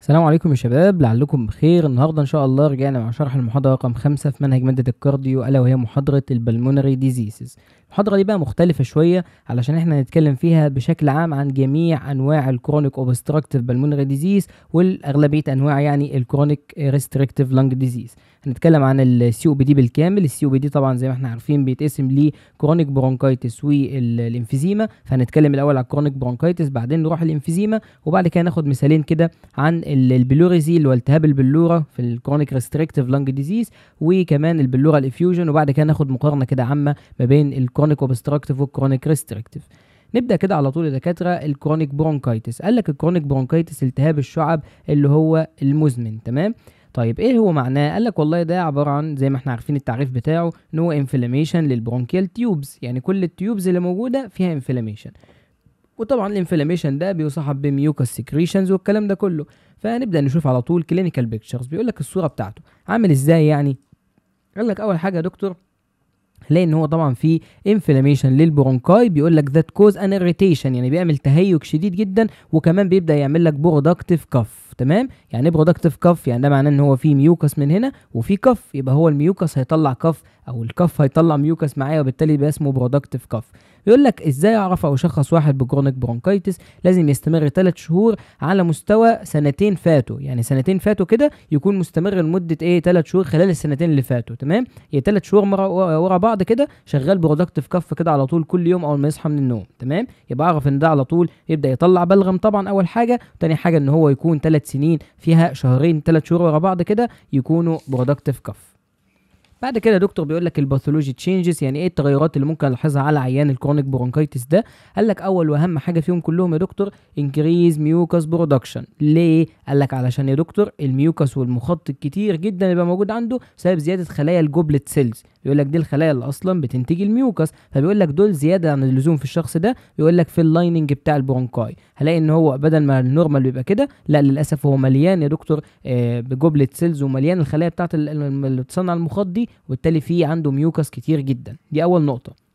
السلام عليكم يا شباب، لعلكم بخير. النهارده ان شاء الله رجعنا مع شرح المحاضره رقم 5 في منهج ماده الكارديو، الا وهي محاضره البلمونري ديزيزز. المحاضره دي بقى مختلفه شويه علشان احنا هنتكلم فيها بشكل عام عن جميع انواع الكرونيك اوبستراكتيف بالمونري ديزيز، والاغلبيه انواع يعني الكرونيك ريستريكتيف لانج ديزيز. هنتكلم عن السي او بي دي بالكامل. السي او بي دي طبعا زي ما احنا عارفين بيتقسم لكرونيك برونكايتس والانفيزيما، فهنتكلم الاول على الكرونيك برونكايتس بعدين نروح الانفيزيما، وبعد كده ناخد مثالين كده عن البلوريزي اللي هو التهاب البلوره في الكرونيك ريستريكتيف لانج ديزيز، وكمان البلورال افيوجن، وبعد كده ناخد مقارنه كده عامه ما بين الكرونيك اوبستراكتيف والكرونيك ريستريكتيف. نبدا كده على طول يا دكاتره. الكرونيك برونكايتس قال لك الكرونيك برونكايتس التهاب الشعب اللي هو المزمن. تمام. طيب ايه هو معناه؟ قال لك والله ده عباره عن زي ما احنا عارفين التعريف بتاعه ان هو انفلاميشن للبرونكيال تيوبز، يعني كل التيوبز اللي موجوده فيها انفلاميشن، وطبعا الانفلاميشن ده بيصاحب بميوكس سكريشنز والكلام ده كله. فنبدا نشوف على طول كلينيكال بيكتشرز. بيقول لك الصوره بتاعته عامل ازاي يعني. قال لك اول حاجه يا دكتور هنلاقي ان هو طبعا في انفلاميشن للبرونكاي، بيقول لك ذات كوز ان اريتيشن، يعني بيعمل تهيج شديد جدا، وكمان بيبدا يعمل لك برودكتيف كف. تمام. يعني ايه برودكتيف كف؟ يعني ده معناه ان هو في ميوكس من هنا وفي كف، يبقى هو الميوكس هيطلع كف او الكف هيطلع ميوكس معايا، وبالتالي يبقى اسمه برودكتيف كف. يقول لك ازاي اعرف او اشخص واحد بكرونيك برونكايتس؟ لازم يستمر 3 شهور على مستوى سنتين فاتوا، يعني سنتين فاتوا كده يكون مستمر لمده 3 شهور خلال السنتين اللي فاتوا. تمام. يعني 3 شهور مره ورا بعض كده شغال برودكتيف كف كده على طول كل يوم اول ما يصحى من النوم. تمام. يبقى اعرف ان ده على طول يبدا يطلع بلغم طبعا اول حاجه، تاني حاجه ان هو يكون 3 سنين فيها شهرين 3 شهور ورا بعض كده يكونوا برودكتيف كف. بعد كده دكتور بيقول لك الباثولوجي تشينجز، يعني ايه التغيرات اللي ممكن الاحظها على عيان الكرونيك برونكايتس ده؟ قال لك اول واهم حاجه فيهم كلهم يا دكتور انكريز ميوكس برودكشن. ليه؟ قال لك علشان يا دكتور الميوكس والمخاط الكتير جدا يبقى موجود عنده بسبب زياده خلايا الجوبلت سيلز. بيقول لك دي الخلايا اللي اصلا بتنتج الميوكس، فبيقول لك دول زياده عن اللزوم في الشخص ده. بيقول لك في اللايننج بتاع البرونكاي هلاقي ان هو بدل ما النورمال بيبقى كده، لا للاسف هو مليان يا دكتور بجوبلت سيلز، ومليان الخلايا بتاعت اللي بتصنع المخاط دي، وبالتالي فيه عنده ميوكس كتير جدا. دي اول نقطه.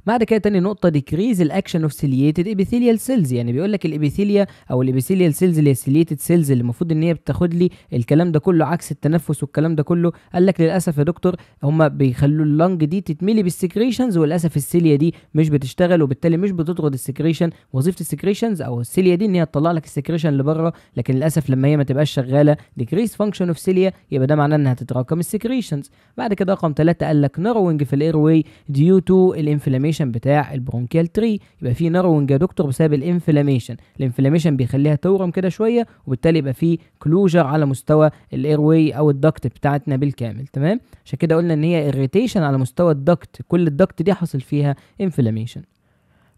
بعد كده تاني نقطة ديكريز الاكشن اوف سيليتد ابيثيليال سيلز، يعني بيقول لك الابيثيليا او الابيثيليال سيلز اللي هي السيليتد سيلز اللي المفروض ان هي بتاخد لي الكلام ده كله عكس التنفس والكلام ده كله. قال لك للاسف يا دكتور هم بيخلوا اللنج دي تتملي بالسكريشنز، وللاسف السيليا دي مش بتشتغل، وبالتالي مش بتطرد السكريشن. وظيفة السكريشنز او السيليا دي ان هي تطلع لك السكريشن لبره، لكن للاسف لما هي ما تبقاش شغالة ديكريز فانكشن اوف سيليا يبقى ده معناه انها تتراكم السكريشنز. بعد كده رقم 3 قال لك ناروينج في الاير واي ديو تو الانفلاميشن بتاع البرونكيال تري. يبقى في ناروينج يا دكتور بسبب الانفلاميشن بيخليها تورم كده شويه، وبالتالي يبقى في كلوجر على مستوى الاير واي او الدكت بتاعتنا بالكامل. تمام. عشان كده قلنا ان هي اريتيشن على مستوى الدكت، كل الدكت دي حصل فيها انفلاميشن.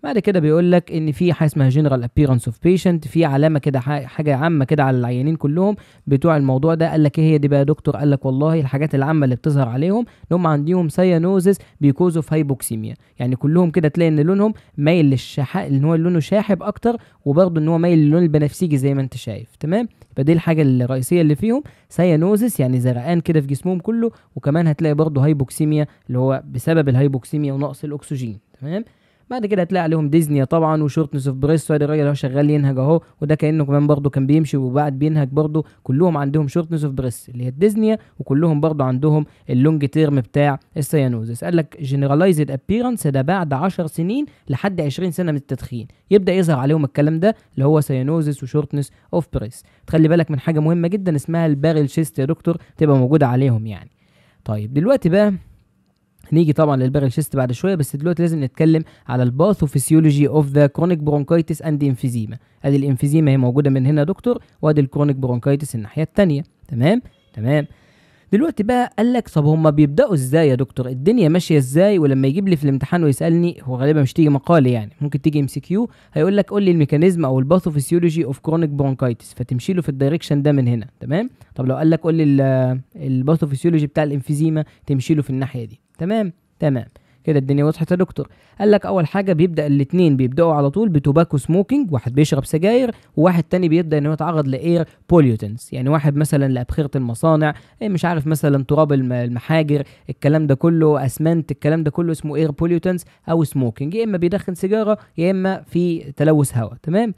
بعد كده بيقول لك ان في حاجه اسمها جنرال ابييرنس اوف بيشنت، في علامه كده حاجه عامه كده على العيانين كلهم بتوع الموضوع ده. قال لك ايه هي دي بقى يا دكتور؟ قال لك والله الحاجات العامه اللي بتظهر عليهم ان هم عندهم سيانوزس بيكوز اوف هايبوكسيميا، يعني كلهم كده تلاقي ان لونهم مايل ان هو لونه شاحب اكتر، وبرضه ان هو مايل للون البنفسجي زي ما انت شايف. تمام. يبقى دي الحاجه الرئيسيه اللي فيهم سيانوزس، يعني زرقان كده في جسمهم كله، وكمان هتلاقي برضه هايبوكسيميا اللي هو بسبب الهايبوكسيميا ونقص الاكسجين. تمام. بعد كده هتلاقي عليهم ديزنيا طبعا وشورتنس اوف بريس، وادي الراجل اهو شغال ينهج اهو، وده كانه كمان برضه كان بيمشي وبعد بينهج برضه. كلهم عندهم شورتنس اوف بريس اللي هي الديزنيا، وكلهم برضه عندهم اللونج تيرم بتاع السيانوزس. قال لك جنرالايزد ابييرنس ده بعد 10 سنين لحد 20 سنه من التدخين يبدا يظهر عليهم الكلام ده اللي هو سيانوزس وشورتنس اوف بريس. تخلي بالك من حاجه مهمه جدا اسمها الباريل شيست يا دكتور، تبقى موجوده عليهم يعني. طيب دلوقتي بقى هنيجي طبعا للبارل شيست بعد شويه، بس دلوقتي لازم نتكلم على الباثوفيسيولوجي اوف ذا كرونيك برونكايتس اند انفيزيما. ادي الانفيزيما هي موجوده من هنا يا دكتور، وادي الكرونيك برونكايتس الناحيه الثانيه. تمام. دلوقتي بقى قال لك طب هم بيبداوا ازاي يا دكتور؟ الدنيا ماشيه ازاي؟ ولما يجيب لي في الامتحان ويسالني، هو غالبا مش تيجي مقالي يعني، ممكن تيجي ام سي كيو، هيقول لك قول لي الميكانيزم او الباثوفيسيولوجي اوف كرونيك برونكايتس، فتمشي له في الدايركشن ده من هنا. تمام. طب لو قال لك قول لي الباثوفيسيولوجي بتاع الانفيزيما، تمشي له في الناحيه دي. تمام كده الدنيا وضحت يا دكتور. قال لك اول حاجه بيبدا الاثنين بيبداوا على طول بتوباكو سموكينج، واحد بيشرب سجاير وواحد تاني بيبدا انه يتعرض لاير بوليوتنس، يعني واحد مثلا لابخره المصانع، مش عارف مثلا تراب المحاجر، الكلام ده كله اسمنت، الكلام ده كله اسمه اير بوليوتنس او سموكينج، يا اما بيدخن سيجاره يا اما في تلوث هواء. تمام.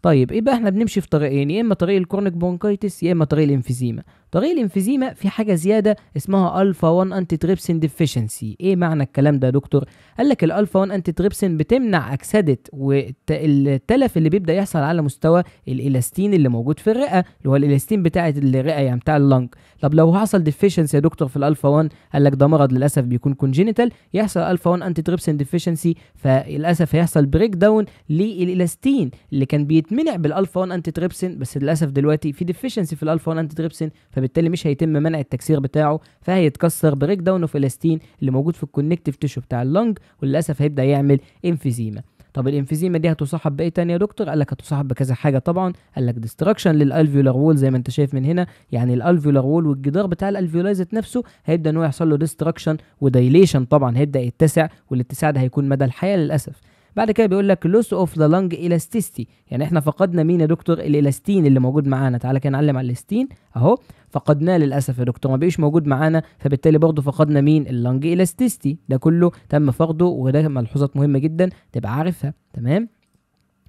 طيب يبقى احنا بنمشي في طريقين، يا اما طريق الكرونيك برونكايتس يا اما طريق الانفيزيما. طريق الانفيزيما في حاجه زياده اسمها الفا 1 انتي تريبسين ديفيشنسي. ايه معنى الكلام ده يا دكتور؟ قال لك الالفا 1 انتي تريبسين بتمنع اكسده والتلف اللي بيبدا يحصل على مستوى الالاستين اللي موجود في الرئه، اللي هو الالاستين بتاعه الرئه يعني بتاع اللنج. طب لو حصل ديفيشنسي يا دكتور في الالفا 1، قال لك ده مرض للاسف بيكون كونجينيتال، يحصل الفا 1 انتي تريبسين ديفيشنسي، فللاسف هيحصل بريك داون للالاستين اللي كان بيتمنع بالالفا 1 انتي تريبسين، بس للاسف دلوقتي في ديفيشنسي في الالفا 1 انتي تريبسين، فبالتالي مش هيتم منع التكسير بتاعه، فهيتكسر بريك داون اوف الاستين اللي موجود في الكونكتيف تيشو بتاع اللنج، وللاسف هيبدا يعمل انفيزيما. طب الانفيزيما دي هتصاحب بايه تاني يا دكتور؟ قال لك هتصاحب بكذا حاجه طبعا. قال لك ديستراكشن للالفيولار وول زي ما انت شايف من هنا، يعني الالفيولار وول والجدار بتاع الالفيولاي ذات نفسه هيبدا ان هو يحصل له ديستراكشن ودايليشن، طبعا هيبدا يتسع، والاتساع ده هيكون مدى الحياه للاسف. بعد كده بيقول لك لوس اوف ذا لانج الاستيستي، يعني احنا فقدنا مين يا دكتور؟ الالاستين اللي موجود معانا. تعالى كده نعلم على الاستين اهو، فقدناه للاسف يا دكتور، ما بقيش موجود معانا، فبالتالي برضه فقدنا مين؟ اللانج الاستيستي، ده كله تم فقده، وده ملحوظات مهمه جدا تبقى عارفها. تمام.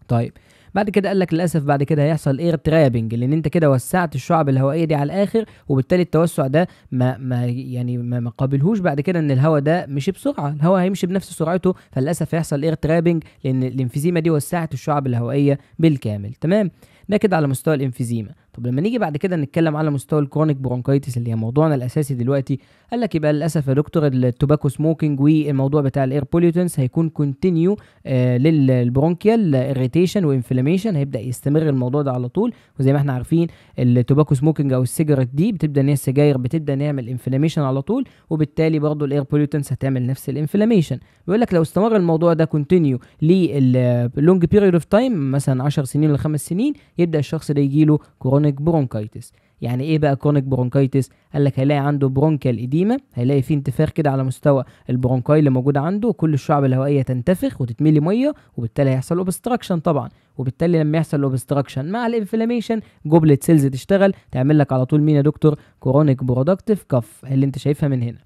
طيب بعد كده قال لك للاسف بعد كده هيحصل اير ترابنج، لان انت كده وسعت الشعب الهوائيه دي على الاخر، وبالتالي التوسع ده ما قابلهوش بعد كده ان الهواء ده مشي بسرعه، الهواء هيمشي بنفس سرعته، فللاسف هيحصل اير ترابنج لان الانفيزيما دي وسعت الشعب الهوائيه بالكامل. تمام، ده كده على مستوى الانفيزيما. طب لما نيجي بعد كده نتكلم على مستوى الكرونيك برونكايتس اللي هي موضوعنا الاساسي دلوقتي، قال لك يبقى للاسف يا دكتور التوباكو سموكينج والموضوع بتاع الاير بوليوتنس هيكون كونتينيو للبرونكيال اريتيشن وانفلاميشن، هيبدا يستمر الموضوع ده على طول. وزي ما احنا عارفين التوباكو سموكينج او السيجارت دي بتبدا ان هي السجاير بتبدا نعمل انفلاميشن على طول، وبالتالي برضو الاير بوليوتنس هتعمل نفس الانفلاميشن. بيقول لك لو استمر الموضوع ده كونتينيو للونج بيريود اوف تايم، مثلا 10 سنين ل 5 سنين، يبدا الشخص ده يجي له كرونيك برونكايتس. يعني ايه بقى كرونيك برونكايتس؟ قال لك هيلاقي عنده برونكيال اديما، هيلاقي فيه انتفاخ كده على مستوى البرونكاي اللي موجوده عنده، وكل الشعب الهوائيه تنتفخ وتتملي ميه، وبالتالي هيحصل اوبستراكشن طبعا، وبالتالي لما يحصل اوبستراكشن مع الانفلاميشن جوبلت سيلز تشتغل تعمل لك على طول مين يا دكتور؟ كرونيك برودكتيف كف اللي انت شايفها من هنا.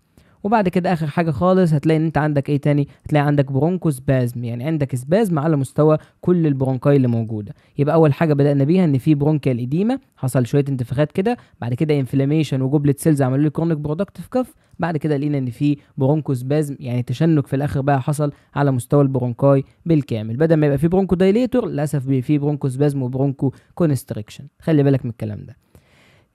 وبعد كده اخر حاجه خالص هتلاقي ان انت عندك ايه تاني؟ هتلاقي عندك برونكوسبازم، يعني عندك سبازم على مستوى كل البرونكاي اللي موجوده. يبقى اول حاجه بدانا بيها ان في برونكيال اديما، حصل شويه انتفاخات كده، بعد كده انفلاميشن وجوبلت سيلز عملوا لي كرونيك برودكتيف كف، بعد كده لقينا ان في برونكوسبازم، يعني تشنج في الاخر بقى حصل على مستوى البرونكاي بالكامل، بدل ما يبقى في برونكو دايليتور للاسف بيبقى في برونكوسبازم وبرونكو كونستريكشن. خلي بالك من الكلام ده.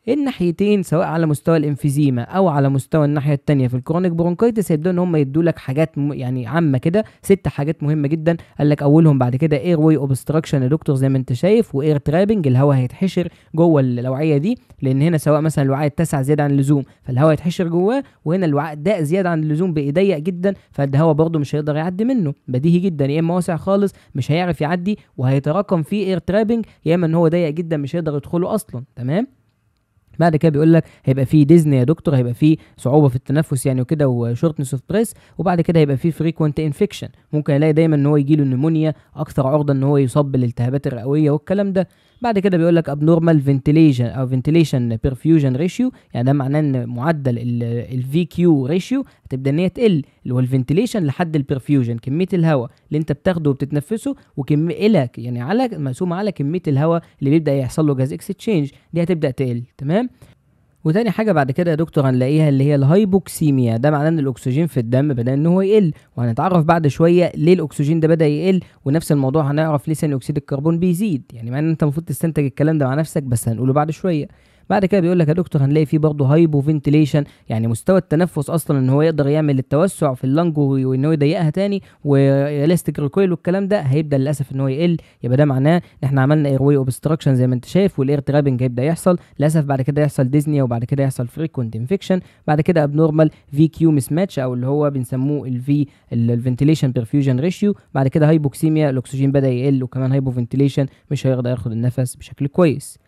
الناحيتين سواء على مستوى الانفيزيما او على مستوى الناحيه الثانيه في الكرونيك برونكايتس هيبداوا ان هم يدوا لك حاجات يعني عامه كده، 6 حاجات مهمه جدا. قال لك اولهم بعد كده اير واي اوبستراكشن يا دكتور زي ما انت شايف، واير ترابنج، الهواء هيتحشر جوه الاوعيه دي، لان هنا سواء مثلا الوعاء اتسع زياده عن اللزوم فالهواء يتحشر جواه، وهنا الوعاء ضاق زياده عن اللزوم بقى ضيق جدا، فالهواء برده مش هيقدر يعدي منه، بديهي جدا، يا اما واسع خالص مش هيعرف يعدي وهيتراكم فيه اير ترابنج، يا اما ان هو ضيق جدا مش هيقدر يدخله اصلا. تمام. بعد كده بيقول لك هيبقى فيه ديزني يا دكتور، هيبقى فيه صعوبه في التنفس يعني وكده وشورتنس اوف بريس، وبعد كده هيبقى فيه فريكوينت انفكشن، ممكن يلاقي دايما ان هو يجي له نمونيا، اكثر عرضه ان هو يصاب بالالتهابات الرئويه والكلام ده. بعد كده بيقول لك ابنورمال فنتيليشن او فنتيليشن بيرفيوجن ريشيو، يعني ده معناه ان معدل الفي كيو ريشيو هتبدا ان هي تقل، اللي هو الفنتيليشن لحد البرفيوجن، كميه الهواء اللي انت بتاخده وبتتنفسه وكميه يعني على مقسومه على كميه الهواء اللي بيبدا يحصل له جاز اكستشينج، دي هتبدا تقل. تمام. وتاني حاجه بعد كده يا دكتور هنلاقيها اللي هي الهايبوكسيميا، ده معناه ان الاكسجين في الدم بدا ان هو يقل، وهنتعرف بعد شويه ليه الاكسجين ده بدا يقل، ونفس الموضوع هنعرف ليه ثاني اكسيد الكربون بيزيد، يعني معناه ان انت المفروض تستنتج الكلام ده مع نفسك، بس هنقوله بعد شويه. بعد كده بيقول لك يا دكتور هنلاقي فيه برضه هايبو فنتيليشن، يعني مستوى التنفس اصلا ان هو يقدر يعمل التوسع في اللنج وان هو يضيقها تاني والاستيك ريكويل والكلام ده هيبدا للاسف ان هو يقل، يبقى ده معناه ان احنا عملنا اير واي اوبستراكشن زي ما انت شايف، والاير ترابنج هيبدا يحصل للاسف، بعد كده يحصل ديزنيا، وبعد كده يحصل فريكوينت انفكشن، بعد كده ابنورمال في كيو مس ماتش او اللي هو بنسموه الفي الفنتيليشن بيرفيوجن ريشيو، بعد كده هايبوكسيميا، الاكسجين بدا يقل، وكمان هايبو فنتيليشن مش هيقدر ياخد النفس بشكل كويس.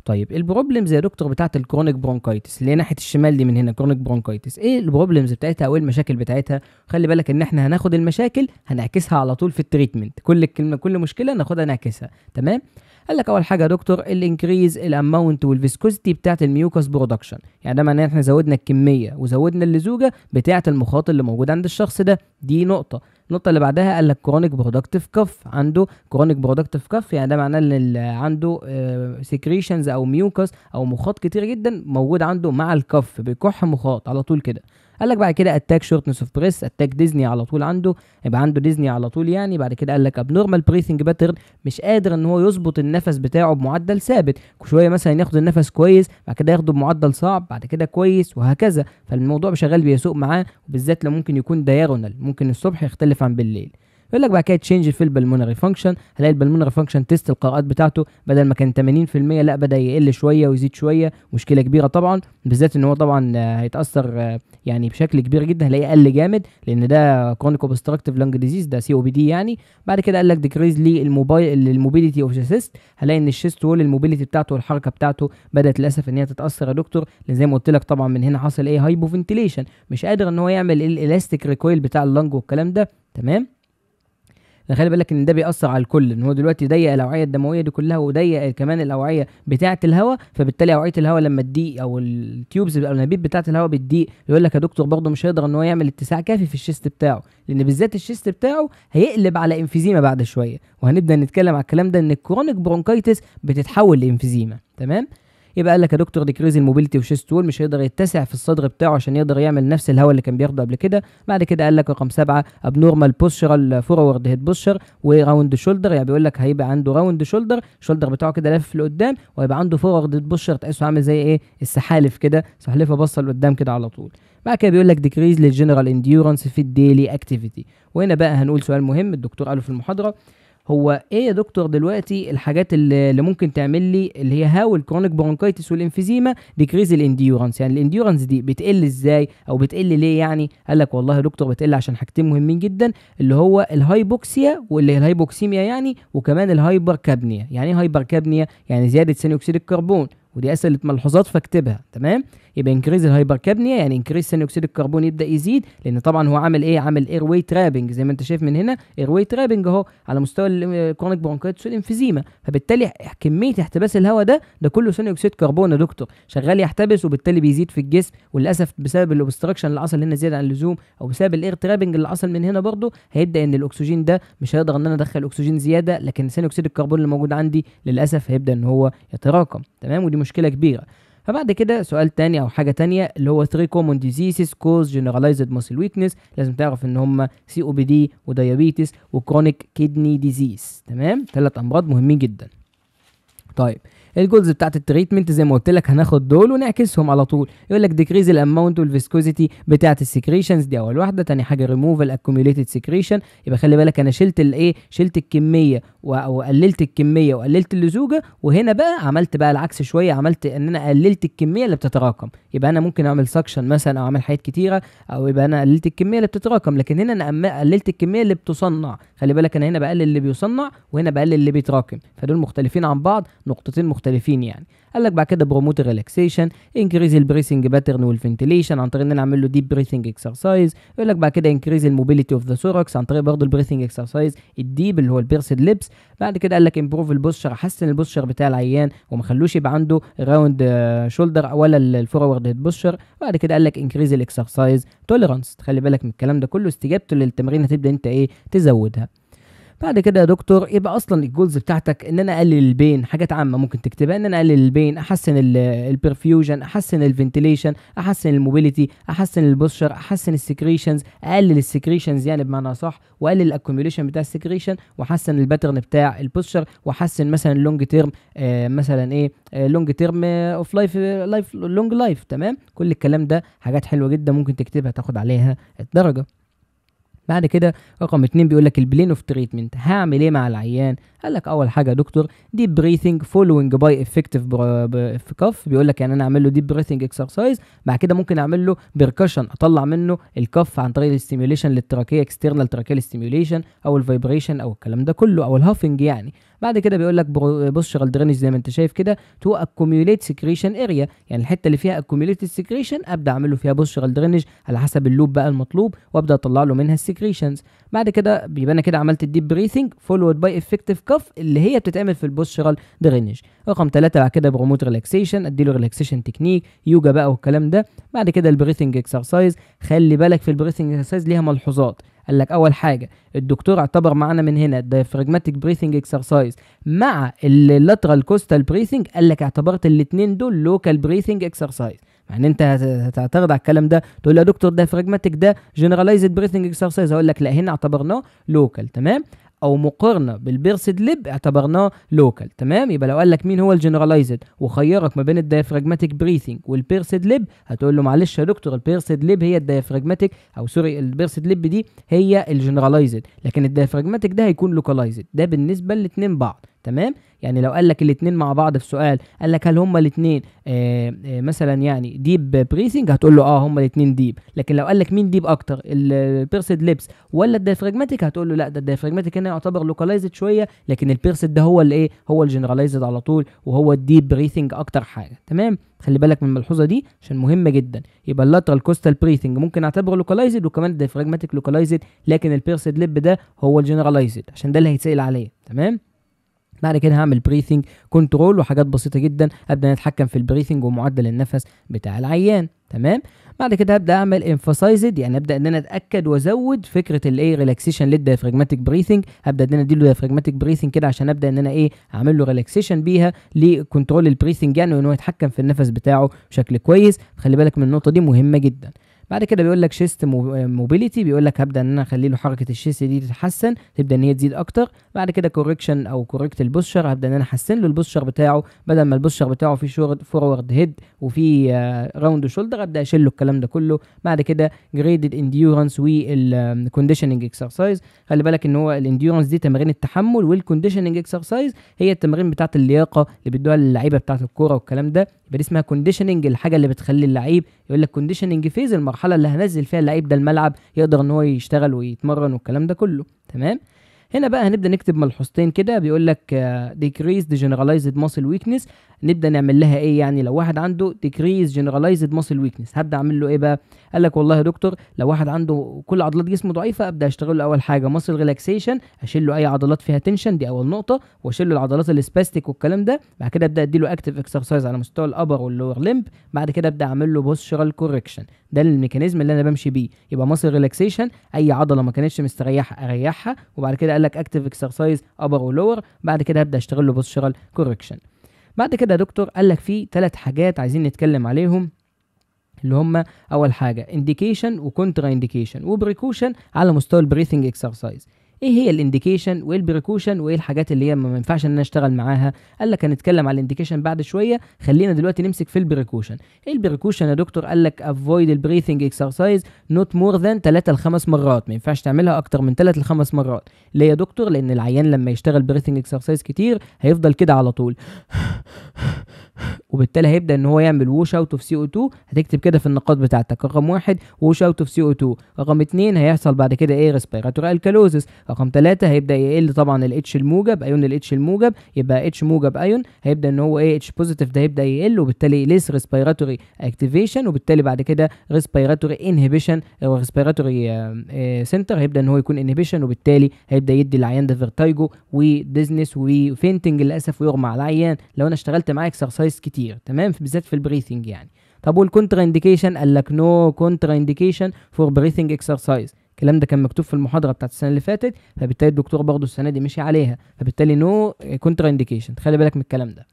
طيب البروبلمز يا دكتور بتاعت الكرونيك برونكايتس اللي هي ناحيه الشمال دي من هنا، كرونيك برونكايتس ايه البروبلمز بتاعتها او المشاكل بتاعتها؟ خلي بالك ان احنا هناخد المشاكل هنعكسها على طول في التريتمنت، كل كلمه كل مشكله ناخدها نعكسها. تمام. قال لك اول حاجه يا دكتور الانكريز الاماونت والفيسكوزيتي بتاعت الميوكس برودكشن، يعني ده معناه ان احنا زودنا الكميه وزودنا اللزوجه بتاعت المخاط اللي موجود عند الشخص ده، دي نقطه النقطه اللي بعدها قال لك كرونيك برودكتيف كف، عنده كرونيك برودكتيف كف، يعني ده معناه ان عنده سكريشنز او ميوكس او مخاط كتير جدا موجود عنده مع الكف، بيكح مخاط على طول كده. قال لك بعد كده اتاك شورتنس اوف بريس، اتاك ديزني على طول عنده، يبقى عنده ديزني على طول يعني. بعد كده قال لك ابنورمال بريثنج باترن، مش قادر ان هو يظبط النفس بتاعه بمعدل ثابت، شويه مثلا ياخد النفس كويس، بعد كده ياخده بمعدل صعب، بعد كده كويس، وهكذا. فالموضوع شغال بيسوق معاه، وبالذات لو ممكن يكون دايرونال، ممكن الصبح يختلف عن بالليل. يقول لك بعد كده تشينج في البلمونري فانكشن، هلاقي البلمونري فانكشن تيست القراءات بتاعته بدل ما كان 80% لا بدا يقل شويه ويزيد شويه، مشكله كبيره طبعا، بالذات ان هو طبعا هيتاثر يعني بشكل كبير جدا، هلاقيه قل جامد لان ده كرونيك اوبستراكتيف لانج ديزيز، ده سي او بي دي يعني. بعد كده قال لك ديكريز للموبيليتي اوف ذا سيست، هلاقي ان الشيست وول الموبيليتي بتاعته والحركه بتاعته بدات للاسف ان هي تتاثر يا دكتور، لان زي ما قلت لك طبعا من هنا حصل ايه، هايبو فنتيليشن، مش قادر ان هو يعمل الالاستيك ريكويل بتاع اللنج والكلام ده. تمام. خلي بالك ان ده بيأثر على الكل، ان هو دلوقتي ضيق الاوعيه الدمويه دي كلها، وضيق كمان الاوعيه بتاعه الهواء، فبالتالي اوعيه الهواء لما تضيق او التيوبز او الانابيب بتاعه الهواء بتضيق، يقول لك يا دكتور برضه مش هيقدر ان هو يعمل اتساع كافي في الشيست بتاعه، لان بالذات الشيست بتاعه هيقلب على انفيزيما بعد شويه، وهنبدا نتكلم على الكلام ده، ان الكرونيك برونكايتس بتتحول لانفيزيما. تمام. يبقى قال لك يا دكتور ديكريز الموبيليتي وشيست وول، مش هيقدر يتسع في الصدر بتاعه عشان يقدر يعمل نفس الهواء اللي كان بياخده قبل كده. بعد كده قال لك رقم 7 ابنورمال بوستشرال فورورد هيد بوستشر وراوند شولدر، يعني بيقول لك هيبقى عنده راوند شولدر، الشولدر بتاعه كده لافف لقدام، وهيبقى عنده فورورد هيد بوستشر تحسه عامل زي ايه السحالف كده، سحلفه باصه لقدام كده على طول. بعد كده بيقول لك ديكريز للجنرال انديورنس في الديلي اكتيفيتي. وهنا بقى هنقول سؤال مهم الدكتور قاله في المحاضره، هو ايه يا دكتور دلوقتي الحاجات اللي ممكن تعمل لي اللي هي هاو الكرونيك برونكايتس والانفيزيما ديكريز الانديورنس، يعني الانديورنس دي بتقل ازاي او بتقل ليه يعني؟ قال لك والله يا دكتور بتقل عشان حاجتين مهمين جدا، اللي هو الهايبوكسيا واللي هي الهايبوكسيميا يعني، وكمان الهايبر كابنيا. يعني ايه هايبر كابنيا؟ يعني زياده ثاني اكسيد الكربون، ودي اسئله ملحوظات فاكتبها. تمام. يبقى انكريز الهايبر كابنيا يعني انكريز ثاني اكسيد الكربون يبدا يزيد، لان طبعا هو عامل ايه، عامل اير واي ترابنج زي ما انت شايف من هنا، اير واي ترابنج اهو على مستوى الكرونيك برونكايتس والانفيزيما، فبالتالي كميه احتباس الهواء ده كله ثاني اكسيد كربون يا دكتور شغال يحتبس، وبالتالي بيزيد في الجسم، وللاسف بسبب الاوبستراكشن اللي حصل هنا زياده عن اللزوم، او بسبب الاير ترابنج اللي حصل من هنا برضه، هيبدا ان الاكسجين ده مش هيقدر ان انا ادخل اكسجين زياده، لكن ثاني اكسيد الكربون اللي موجود عندي للاسف هيبدا ان هو يتراكم. تمام. ودي مشكله كبيره. فبعد كده سؤال تاني او حاجه تانية اللي هو 3 common diseases cause generalized muscle weakness، لازم تعرف ان هم سي او بي دي وديابيتس وكرونيك كيدني ديزيز. تمام. 3 امراض مهمين جدا. طيب الجولز بتاعت التريتمنت زي ما قلت لك هناخد دول ونعكسهم على طول. يقول لك ديكريز الاماونت والفيسكوزيتي بتاعت السكريشنز، دي اول واحده. تاني حاجه ريموفال اكيوميليتد سكريشن، يبقى خلي بالك انا شلت الايه، شلت الكميه وقللت الكميه وقللت اللزوجه، وهنا بقى عملت بقى العكس شويه، عملت ان انا قللت الكميه اللي بتتراكم. يبقى انا ممكن اعمل سكشن مثلا او اعمل حاجات كتيره، او يبقى انا قللت الكميه اللي بتتراكم، لكن هنا انا قللت الكميه اللي بتصنع. خلي بالك انا هنا بقلل اللي بيصنع وهنا بقلل اللي بيتراكم، فدول مختلفين عن بعض، نقطتين مختلفين يعني. قال لك بعد كده بروموت ريلاكسيشن، انكريز البريسنج باترن والفنتيليشن عن طريق ان انا اعمل له ديب بريثنج اكسرسايز. يقول لك بعد كده انكريز الموبيليتي اوف ذا ثوركس عن طريق برضه البريثنج اكسرسايز الديب اللي هو البيرسد ليبس. بعد كده قال لك امبروف البوستشر، احسن البوستشر بتاع العيان وما خلوش يبقى عنده راوند شولدر ولا الفورورد هيد بوستشر. بعد كده قال لك انكريز الاكسرسايز توليرانس، تخلي بالك من الكلام ده كله، استجابته للتمرين هتبدا انت ايه تزودها. بعد كده يا دكتور يبقى اصلا الجولز بتاعتك ان انا اقلل البين، حاجات عامه ممكن تكتبها، ان انا اقلل البين، احسن البرفيوجن، احسن الفنتيليشن، احسن الموبيليتي، احسن البوستشر، احسن السكريشنز، اقلل السكريشنز يعني بمعنى صح، واقلل الاكوميوليشن بتاع السكريشن، واحسن الباترن بتاع البوستشر، واحسن مثلا اللونج تيرم مثلا ايه لونج تيرم اوف لايف لونج لايف. تمام. كل الكلام ده حاجات حلوه جدا ممكن تكتبها تاخد عليها الدرجه. بعد كده رقم 2 بيقول لك البلين اوف تريتمنت، هعمل ايه مع العيان؟ قال لك اول حاجه يا دكتور ديب بريثنج فولوينج باي افكتيف كف، بيقول لك يعني انا اعمل له ديب بريثنج اكسرسايز، بعد كده ممكن اعمل له بيركشن اطلع منه الكف عن طريق الاستيميوليشن للتراكيه اكسترنال تراكيال ستيميوليشن او الفايبريشن او الكلام ده كله او الهافنج يعني. بعد كده بيقول لك بوستشرال درينج زي ما انت شايف كده تو اكوميوليت سكريشن اريا، يعني الحته اللي فيها اكوميوليت سكريشن ابدا اعمل له فيها بوستشرال درينج على حسب اللوب بقى المطلوب، وابدا اطلع له منها السكريشنز. بعد كده بيبقى انا كده عملت الديب بريثنج فولود باي افكتيف كف اللي هي بتتعمل في البوستشرال درينج. رقم 3 بعد كده بروموت ريلاكسيشن، ادي له ريلاكسيشن تكنيك يوجا بقى والكلام ده. بعد كده البريثنج اكسرسايز، خلي بالك في البريثنج اكسرسايز ليها ملحوظات، قال لك اول حاجه الدكتور اعتبر معانا من هنا الدايفراجماتيك بريثنج اكسرسايز مع اللاترال كوستال بريثنج، قال لك اعتبرت الاثنين دول لوكال بريثنج اكسرسايز. يعني انت هتعترض على الكلام ده تقول لي يا دكتور الدايفراجماتيك ده جنرالايزد بريثنج اكسرسايز، هقول لك لا هنا اعتبرناه لوكال. تمام، او مقارنه بالبيرسد ليب اعتبرناه لوكال. تمام، يبقى لو قال لك مين هو الجنرالايزد وخيرك ما بين الدايفراجماتيك بريثنج والبيرسد ليب، هتقول له معلش يا دكتور البيرسد ليب هي الدايفراجماتيك، او سوري البيرسد ليب دي هي الجنرالايزد، لكن الدايفراجماتيك ده هيكون لوكالايزد. ده بالنسبه للاثنين بعض. تمام، يعني لو قال لك الاثنين مع بعض في سؤال قال لك هل هما الاثنين مثلا يعني ديب بريثنج، هتقول له هما الاثنين ديب. لكن لو قال لك مين ديب اكتر البيرسد ليبس ولا الدايفراجماتيك، هتقول له لا ده الدايفراجماتيك هنا يعتبر لوكالايزد شويه، لكن البيرسد ده هو الايه، هو الجنرالايزد على طول، وهو الديب بريثنج اكتر حاجه. تمام، خلي بالك من الملحوظه دي عشان مهمه جدا. يبقى اللاترال كوستال بريثنج ممكن اعتبره لوكالايزد، وكمان الدايفراجماتيك لوكالايزد، لكن البيرسد ليب ده هو الجنرالايزد عشان ده اللي هيتسال عليه. تمام، بعد كده هعمل بريثنج كنترول وحاجات بسيطه جدا، ابدا اتحكم في البريثنج ومعدل النفس بتاع العيان. تمام، بعد كده هبدا اعمل امفاسايزد، يعني ابدا ان انا اتاكد وازود فكره الايه ريلاكسيشن للدايفراجماتيك بريثنج، ابدا ان انا اديله دايفراجماتيك بريثنج كده عشان ابدا ان انا ايه اعمل له ريلاكسيشن بيها لكنترول البريثنج، يعني وان هو يتحكم في النفس بتاعه بشكل كويس. خلي بالك من النقطه دي مهمه جدا. بعد كده بيقول لك شيست موبيليتي، بيقول لك هبدا ان انا اخلي له حركه الشيست دي تتحسن، تبدا ان هي تزيد اكتر. بعد كده كوركشن او كوركت البوستشر، هبدا ان انا احسن له البوستشر بتاعه، بدل ما البوستشر بتاعه فيه فورورد هيد وفي راوند شولدر ابدا اشيل له الكلام ده كله. بعد كده جريدد انديورنس والكونديشننج اكسرسايز، خلي بالك ان هو الانديورنس دي تمارين التحمل، والكونديشننج اكسرسايز هي التمارين بتاعه اللياقه اللي بيدوها للعيبه بتاعه الكوره والكلام ده، يبقى دي اسمها كونديشننج، الحاجه اللي بتخلي اللعيب يقول لك كونديشننج فيز، المرحله اللي هنزل فيها اللعيب ده الملعب يقدر ان هو يشتغل ويتمرن والكلام ده كله. تمام، هنا بقى هنبدا نكتب ملحوظتين كده، بيقول لك decrease the generalized muscle weakness، نبدا نعمل لها ايه؟ يعني لو واحد عنده decrease generalized muscle weakness هبدا اعمل له ايه بقى؟ قال لك والله يا دكتور لو واحد عنده كل عضلات جسمه ضعيفه ابدا اشتغل له اول حاجه muscle relaxation، اشيل له اي عضلات فيها تنشن، دي اول نقطه، واشيل له العضلات السباستيك والكلام ده. بعد كده ابدا ادي له اكتيف اكسرسايز على مستوى الابر واللور لمب. بعد كده ابدا اعمل له بوستشرال كوركشن، ده الميكانيزم اللي انا بمشي بيه. يبقى muscle relaxation اي عضله ما كانتش مستريحه اريحها، وبعد كده قال لك اكتيف اكسرسايز ابر ولور، بعد كده هبدا اشتغل له بوستشرال كوركشن. بعد كده يا دكتور قال لك في 3 حاجات عايزين نتكلم عليهم، اللي هم اول حاجه انديكيشن وكونترا انديكيشن وبريكوشن على مستوى البريثنج اكسرسايز. ايه هي الانديكيشن وايه البريكوشن وايه الحاجات اللي هي ما ينفعش ان انا اشتغل معاها؟ قال لك هنتكلم على الانديكيشن بعد شويه، خلينا دلوقتي نمسك في البريكوشن. ايه البريكوشن يا دكتور؟ قال لك افويد البريثنج اكسرسايز نوت مور ذان 3 ل 5 مرات، ما ينفعش تعملها اكتر من 3 ل 5 مرات. ليه يا دكتور؟ لان العيان لما يشتغل بريثنج اكسرسايز كتير هيفضل كده على طول وبالتالي هيبدا ان هو يعمل ووش اوت اوف سي او 2، هتكتب كده في النقاط بتاعتك رقم 1 ووش اوت اوف سي او 2، رقم 2 هيحصل بعد كده ايه ريسبيراتوري الكالوزس، رقم 3 هيبدا يقل طبعا الاتش الموجب، ايون الاتش الموجب، يبقى اتش موجب ايون هيبدا ان هو ايه اتش بوزيتيف ده هيبدا يقل، وبالتالي ليس ريسبيراتوري اكتيفيشن، وبالتالي بعد كده ريسبيراتوري انهبيشن او ريسبيراتوري سنتر هيبدا ان هو يكون انهبيشن، وبالتالي هيبدا يدي العيان ده فيرتايجو وديزنس وفينتنج للاسف ويغمى على العيان لو انا اشتغلت معاه اكسرسايز كتير. تمام، بالذات في البريثنج يعني. طب والكونترا انديكيشن؟ قال لك نو كونترا انديكيشن فور بريثنج اكسرسايز، الكلام ده كان مكتوب في المحاضره بتاعت السنه اللي فاتت، فبالتالي الدكتور برضه السنه دي مشي عليها، فبالتالي نو كونترا انديكيشن، خلي بالك من الكلام ده.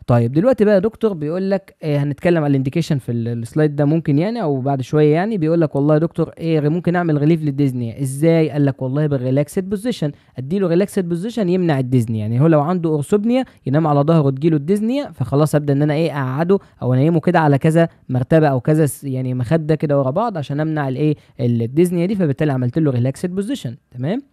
طيب دلوقتي بقى يا دكتور بيقول لك هنتكلم على الانديكيشن في السلايد ده ممكن يعني او بعد شويه يعني. بيقول لك والله يا دكتور ممكن اعمل ريليف للديزني ازاي؟ قال لك والله بالريلاكسد بوزيشن، اديله ريلاكسد بوزيشن يمنع الديزني، يعني هو لو عنده اورثوبنيا ينام على ظهره تجيله الديزنيا، فخلاص ابدا ان انا اقعده او انيمه كده على كذا مرتبه او كذا يعني مخده كده ورا بعض عشان امنع الديزنيا دي، فبالتالي عملت له ريلاكسد بوزيشن. تمام،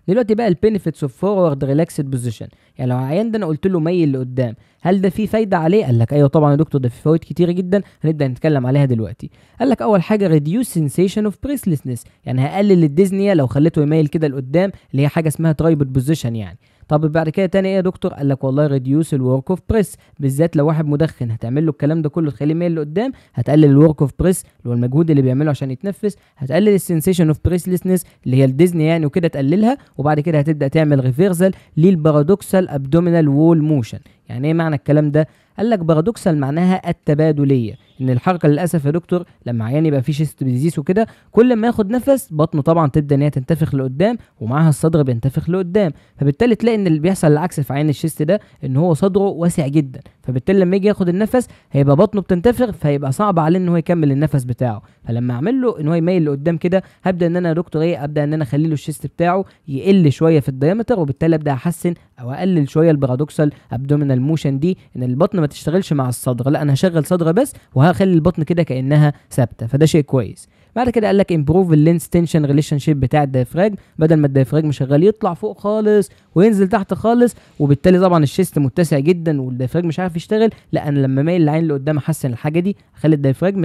دلوقتي بقى البينيفيتس اوف فورورد ريلاكسد بوزيشن، يعني لو العيان ده انا قلت له ميل لقدام هل ده فيه فايده عليه؟ قال لك ايوه طبعا يا دكتور ده فيه فوائد كتيره جدا هنبدا نتكلم عليها دلوقتي. قال لك اول حاجه ريديوس سنسيشن اوف بريسلسنس، يعني هقلل الديزنيا لو خليته يميل كده لقدام اللي هي حاجه اسمها ترايبود بوزيشن يعني. طب بعد كده تاني ايه يا دكتور؟ قال لك والله ريديوس الورك اوف بريس، بالذات لو واحد مدخن هتعمل له الكلام ده كله تخليه ميل لقدام، هتقلل الورك اوف بريس اللي هو المجهود اللي بيعمله عشان يتنفس، هتقلل السنسيشن اوف بريسلسنس اللي هي الديزني يعني وكده تقللها، وبعد كده هتبدا تعمل ريفيرسال للبارادوكسال ابدومينال وول موشن. يعني ايه معنى الكلام ده؟ قال لك بارادوكسال معناها التبادليه، ان الحركه للاسف يا دكتور لما عيان يبقى فيه شيست ديزيز وكده كل ما ياخد نفس بطنه طبعا تبدا ان هي تنتفخ لقدام ومعاها الصدر بينتفخ لقدام، فبالتالي تلاقي ان اللي بيحصل العكس في عيان الشيست ده ان هو صدره واسع جدا، فبالتالي لما يجي ياخد النفس هيبقى بطنه بتنتفخ فهيبقى صعب عليه ان هو يكمل النفس بتاعه. فلما اعمل له ان هو يميل لقدام كده هبدا ان انا يا دكتور ايه، ابدا ان انا اخلي له الشيست بتاعه يقل شويه في الدايمتر، وبالتالي ابدا احسن او اقلل شويه البارادوكسال ابدومينال موشن دي، ان البطن ما تشتغلش مع الصدر، لا انا هشغل صدر بس وهخلي البطن كده كانها ثابته، فده شيء كويس. بعد كده قال لك امبروف اللينس تنشن ريليشن شيب بتاع الدايفراجم، بدل ما الدايفراجم شغال يطلع فوق خالص وينزل تحت خالص وبالتالي طبعا الشيست متسع جدا والدايفراجم مش عارف يشتغل، لا انا لما مايل العين لقدام احسن الحاجه دي، اخلي الدايفراجم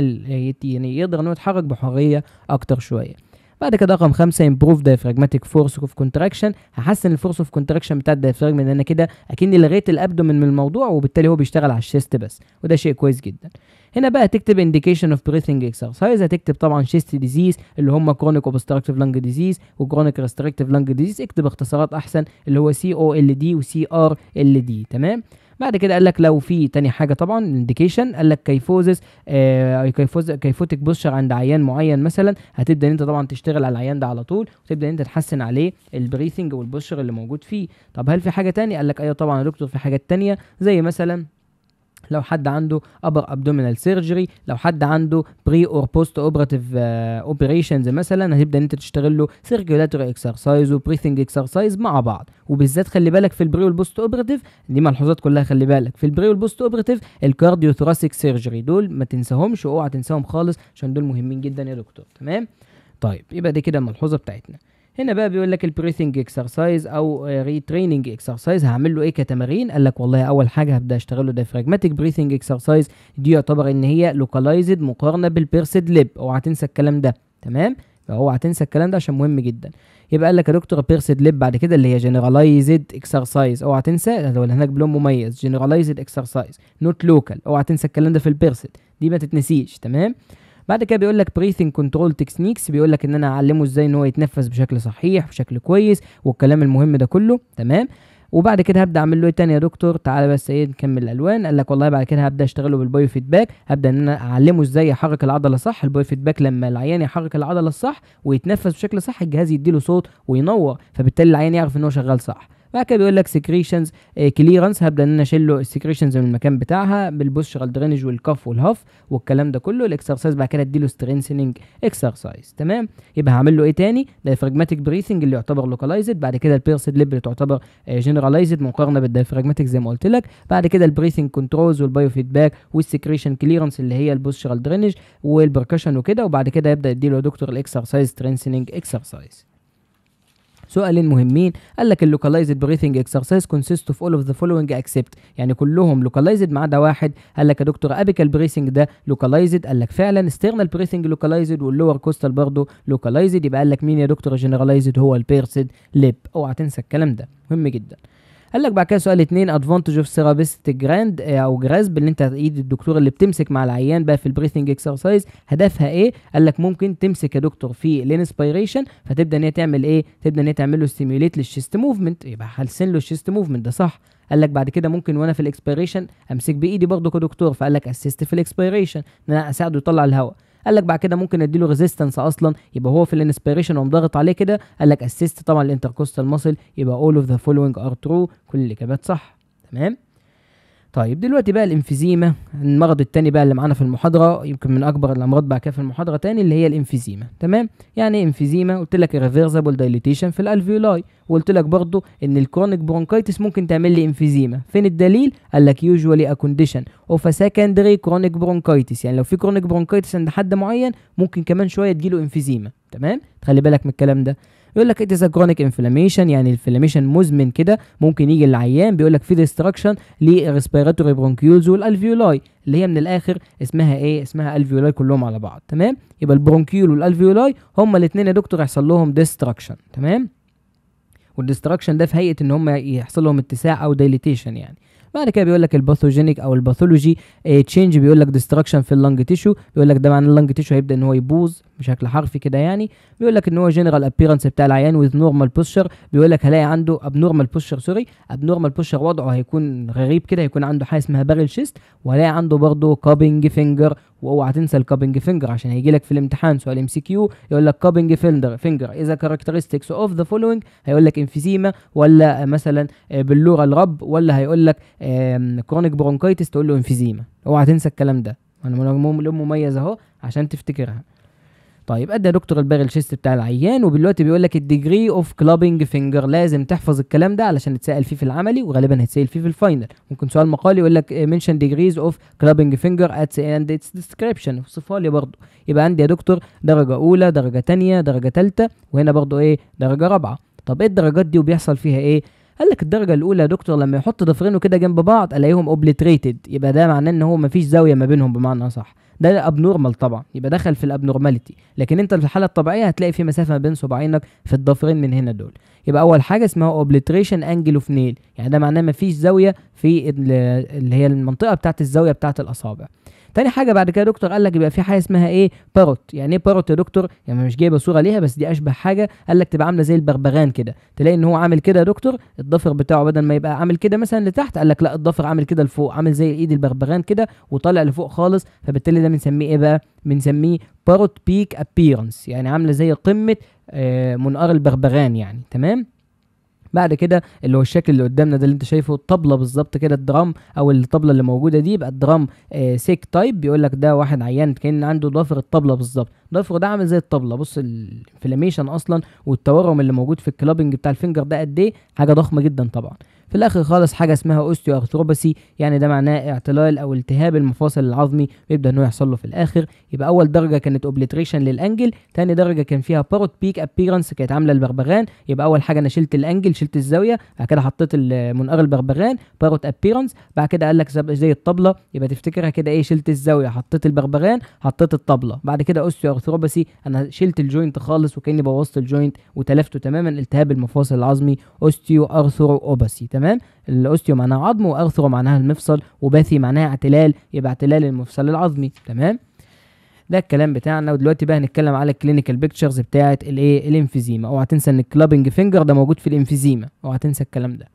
يعني يقدر انه يتحرك بحريه اكتر شويه. بعد كده رقم 5 امبروف دايفراجماتيك فورس اوف كونتراكشن، هحسن الفورس اوف كونتراكشن بتاع الدايفراجم ان انا كده اكني لغيت الابدومين من الموضوع وبالتالي هو بيشتغل على الشيست بس، وده شيء كويس جدا. هنا بقى تكتب indication of breathing exercise، هتكتب طبعا chest disease اللي هم chronic obstructive lung disease و chronic restrictive lung disease، اكتب اختصارات احسن اللي هو COLD و CRLD. تمام. بعد كده قال لك لو في تاني حاجه طبعا الانديكيشن، قال لك كيفوزس كيفوتك بوستشر عند عيان معين مثلا، هتبدا انت طبعا تشتغل على العيان ده على طول وتبدا انت تحسن عليه البريثنج والبوستشر اللي موجود فيه. طب هل في حاجه تانية؟ قال لك ايوه طبعا يا دكتور في حاجات تانية، زي مثلا لو حد عنده upper abdominal surgery، لو حد عنده pre or post operative operations مثلا، هتبدا انت تشتغل له circulatory exercise و breathing exercise مع بعض، وبالذات خلي بالك في البري والبوست اوبراتيف، دي ملحوظات كلها خلي بالك في البري والبوست اوبراتيف الكارديو ثوراسيك سيرجري دول ما تنساهمش واوعى تنساهم خالص عشان دول مهمين جدا يا دكتور. تمام. طيب يبقى دي كده الملحوظه بتاعتنا. هنا بقى بيقول لك البريثنج اكسرسايز او ري تريننج اكسرسايز هعمل له ايه كتمارين؟ قال لك والله اول حاجه هبدا اشتغل له دايفراجماتيك بريثنج اكسرسايز، دي يعتبر ان هي لوكالايزد مقارنه بالبيرسد ليب، اوعى تنسى الكلام ده. تمام، اوعى تنسى الكلام ده عشان مهم جدا. يبقى قال لك يا دكتور بيرسد ليب، بعد كده اللي هي جنرالايزد اكسرسايز، اوعى تنسى لو هناك بلون مميز جنرالايزد اكسرسايز نوت لوكال، اوعى تنسى الكلام ده في البيرسد، دي ما تتنسيش. تمام. بعد كده بيقول لك بريثنج كنترول تكنيكس، بيقول لك ان انا اعلمه ازاي ان هو يتنفس بشكل صحيح بشكل كويس والكلام المهم ده كله. تمام. وبعد كده هبدا اعمل له ايه تاني يا دكتور؟ تعالى بس ايه نكمل الالوان. قال لك والله بعد كده هبدا اشتغله بالبايو فيدباك، هبدا ان انا اعلمه ازاي يحرك العضله صح. البايو فيدباك لما العيان يحرك العضله الصح ويتنفس بشكل صح الجهاز يديله صوت وينور، فبالتالي العيان يعرف ان هو شغال صح. بعد كده بيقول لك سكريشنز كليرنس، هبدا ان انا اشيل له السكريشنز من المكان بتاعها بالبوستشرال درينج والكف والهف والكلام ده كله. الاكسرسايز بعد كده اديله سترينثنينج اكسرسايز. تمام. يبقى هعمل له ايه تاني؟ دايفراجماتيك بريثنج اللي يعتبر لوكالايزد، بعد كده البيرسد ليب اللي تعتبر جنرالايزد مقارنه بالدايفراجماتيك زي ما قلت لك، بعد كده البريثنج كنترولز والبايو فيدباك والسكريشن كليرنس اللي هي البوستشرال درينج والبركشن وكده، وبعد كده يبدا يديله دكتور الاكسرسايز سترينثنينج اكسرسايز. سؤالين مهمين. قال لك اللوكالايزد بريثنج اكسرسايز كونسيست اوف اول اوف ذا فولوينج اكسبت، يعني كلهم لوكالايزد ما عدا واحد. قال لك يا دكتور ابيكال بريثنج ده لوكالايزد، قال لك فعلا ستيرنال بريثنج لوكالايزد واللور كوستال برضه لوكالايزد. يبقى قال لك مين يا دكتور جنرالايزد؟ هو البيرسد ليب، اوعى تنسى الكلام ده مهم جدا. قال لك بعد كده سؤال 2 ادفانتج اوف ثيرابيست جراند او جراسب، اللي انت ايد الدكتور اللي بتمسك مع العيان بقى في البريثنج اكسرسايز هدفها ايه؟ قال لك ممكن تمسك يا دكتور في الانسبيريشن فتبدا ان هي تعمل ايه؟ تبدا ان هي تعمل له ستيميوليت للشيست موفمنت، يبقى هلسن له الشيست موفمنت ده صح. قال لك بعد كده ممكن وانا في الاكسبيريشن امسك بايدي برضه كدكتور، فقال لك اسيست في الاكسبيريشن ان انا اساعده يطلع الهواء. قال لك بعد كده ممكن اديله ريزيستنس اصلا، يبقى هو في الانسبيريشن ومضغط عليه كده. قال لك اسيست طبعا الانتركوستال ماسل، يبقى all of the following are true، كل الاجابات صح. تمام. طيب دلوقتي بقى الانفيزيما، المرض التاني بقى اللي معانا في المحاضره، يمكن من اكبر الامراض بقى كده في المحاضره تاني اللي هي الانفيزيما. تمام. يعني ايه انفيزيما؟ قلت لك ريفيرسبل دايليتيشن في الالفيولاي، وقلت لك برضو ان الكرونيك برونكايتس ممكن تعمل لي انفيزيما. فين الدليل؟ قال لك يوجوالي ا كونديشن اوف ا سكندري كرونيك برونكايتس، يعني لو في كرونيك برونكايتس عند حد معين ممكن كمان شويه تجيله انفيزيما. تمام. خلي بالك من الكلام ده. يقول لك اتس كرونيك انفلاميشن، يعني الانفلاميشن مزمن كده ممكن يجي للعيان. بيقول لك في ديستراكشن للريسبيراتوري برونكيولز والالفيولاي اللي هي من الاخر اسمها ايه؟ اسمها الفيولاي كلهم على بعض. تمام. يبقى البرونكيول والالفيولاي هما الاثنين يا دكتور يحصل لهم ديستراكشن. تمام. والديستراكشن ده في هيئه ان هم يحصل لهم اتساع او دايليتيشن يعني. بعد كده بيقول لك الباثوجينيك او الباثولوجي تشينج، بيقول لك ديستراكشن في اللنج تيشو، بيقول لك ده معناه اللنج تيشو هيبدا ان هو يبوظ بشكل حرفي كده يعني. بيقول لك ان هو جنرال ابييرنس بتاع العيان وذ نورمال بوستشر، بيقول لك هلاقي عنده ابنورمال بوستشر، ابنورمال بوستشر وضعه هيكون غريب كده، هيكون عنده حاجه اسمها بارل شيست، وهلاقي عنده برضه كابنج فينجر. واوعى تنسى الكابنج فينجر عشان هيجي لك في الامتحان سؤال ام سي كيو يقول لك كابنج فينجر اذا كاركترستكس اوف ذا فولوينج، هيقول لك امفيزيما ولا مثلا بلورال رب، ولا هيقول لك كرونيك برونكايتس تقول له امفيزيما. اوعى تنسى الكلام ده، انا مميز اهو عشان تفتكرها. طيب ادى دكتور البارل شيست بتاع العيان، ودلوقتي بيقول لك الديجري اوف كلابنج فينجر، لازم تحفظ الكلام ده علشان تتسال فيه في العملي، وغالبا هتسال فيه في الفاينل. ممكن سؤال مقالي يقول لك منشن ديجريز اوف كلابنج فينجر ات اند اتس ديسكريبشن، وصفها لي برضه. يبقى عندي يا دكتور درجه اولى، درجه ثانيه، درجه ثالثه، وهنا برضه ايه درجه رابعه. طب ايه الدرجات دي وبيحصل فيها ايه؟ قال لك الدرجه الاولى يا دكتور لما يحط ضفرينه كده جنب بعض الاقيهم اوبليتريتد، يبقى ده معناه ان هو مفيش زاويه ما بينهم بمعنى اصح، ده ابنورمال طبعا، يبقى دخل في الابنورماليتي. لكن انت في الحاله الطبيعيه هتلاقي في مسافه ما بين صباعينك في الضفرين من هنا دول. يبقى اول حاجه اسمها اوبليتريشن انجل اوف نيل، يعني ده معناه مفيش زاويه في اللي هي المنطقه بتاعت الزاويه بتاعت الاصابع. تاني حاجه بعد كده دكتور قال لك يبقى في حاجه اسمها ايه باروت. يعني ايه باروت يا دكتور؟ يعني مش جايبه صوره ليها بس دي اشبه حاجه، قال لك تبقى عامله زي البغبغان كده، تلاقي ان هو عامل كده يا دكتور، الضفر بتاعه بدل ما يبقى عامل كده مثلا لتحت، قال لك لا الضفر عامل كده لفوق، عامل زي ايد البغبغان كده وطالع لفوق خالص، فبالتالي ده بنسميه ايه بقى؟ بنسميه باروت بيك ابييرنس، يعني عامله زي قمه منقار البغبغان يعني. تمام. بعد كده اللي هو الشكل اللي قدامنا ده اللي انت شايفه الطبله بالظبط كده، الدرام او الطبله اللي موجوده دي، يبقى الدرام سيك تايب. بيقول لك ده واحد عيان كان عنده ضفر الطبله بالظبط، ضفره ده عامل زي الطبله. بص الانفلاميشن اصلا والتورم اللي موجود في الكلابنج بتاع الفينجر ده قد ايه، حاجه ضخمه جدا طبعا. في الاخر خالص حاجه اسمها اوستيو ارثروباسي، يعني ده معناه اعتلال او التهاب المفاصل العظمي، بيبدا انه يحصل له في الاخر. يبقى اول درجه كانت اوبليتريشن للانجل، ثاني درجه كان فيها باروت بيك ابييرنس كانت عامله البغبغان. يبقى اول حاجه انا شلت الانجل، شلت الزاويه، بعد كده حطيت منقار البغبغان باروت ابييرنس، بعد كده قال لك زي الطبله، يبقى تفتكرها كده ايه، شلت الزاويه، حطيت البغبغان، حطيت الطبله. بعد كده اوستيو ارثروباسي انا شلت الجوينت خالص وكاني بوظت الجوينت وتلفته تماما، التهاب المفاصل العظمي اوستيو ارثروباسي. تمام. الاوستيو معناها عظم، وارثرو معناها المفصل، وباثي معناها اعتلال، يبقى اعتلال المفصل العظمي. تمام. ده الكلام بتاعنا. ودلوقتي بقى هنتكلم على الكلينيكال بيكتشرز بتاعه الايه الانفيزيما. اوعى تنسى ان الكلابنج فينجر ده موجود في الانفيزيما، اوعى تنسى الكلام ده.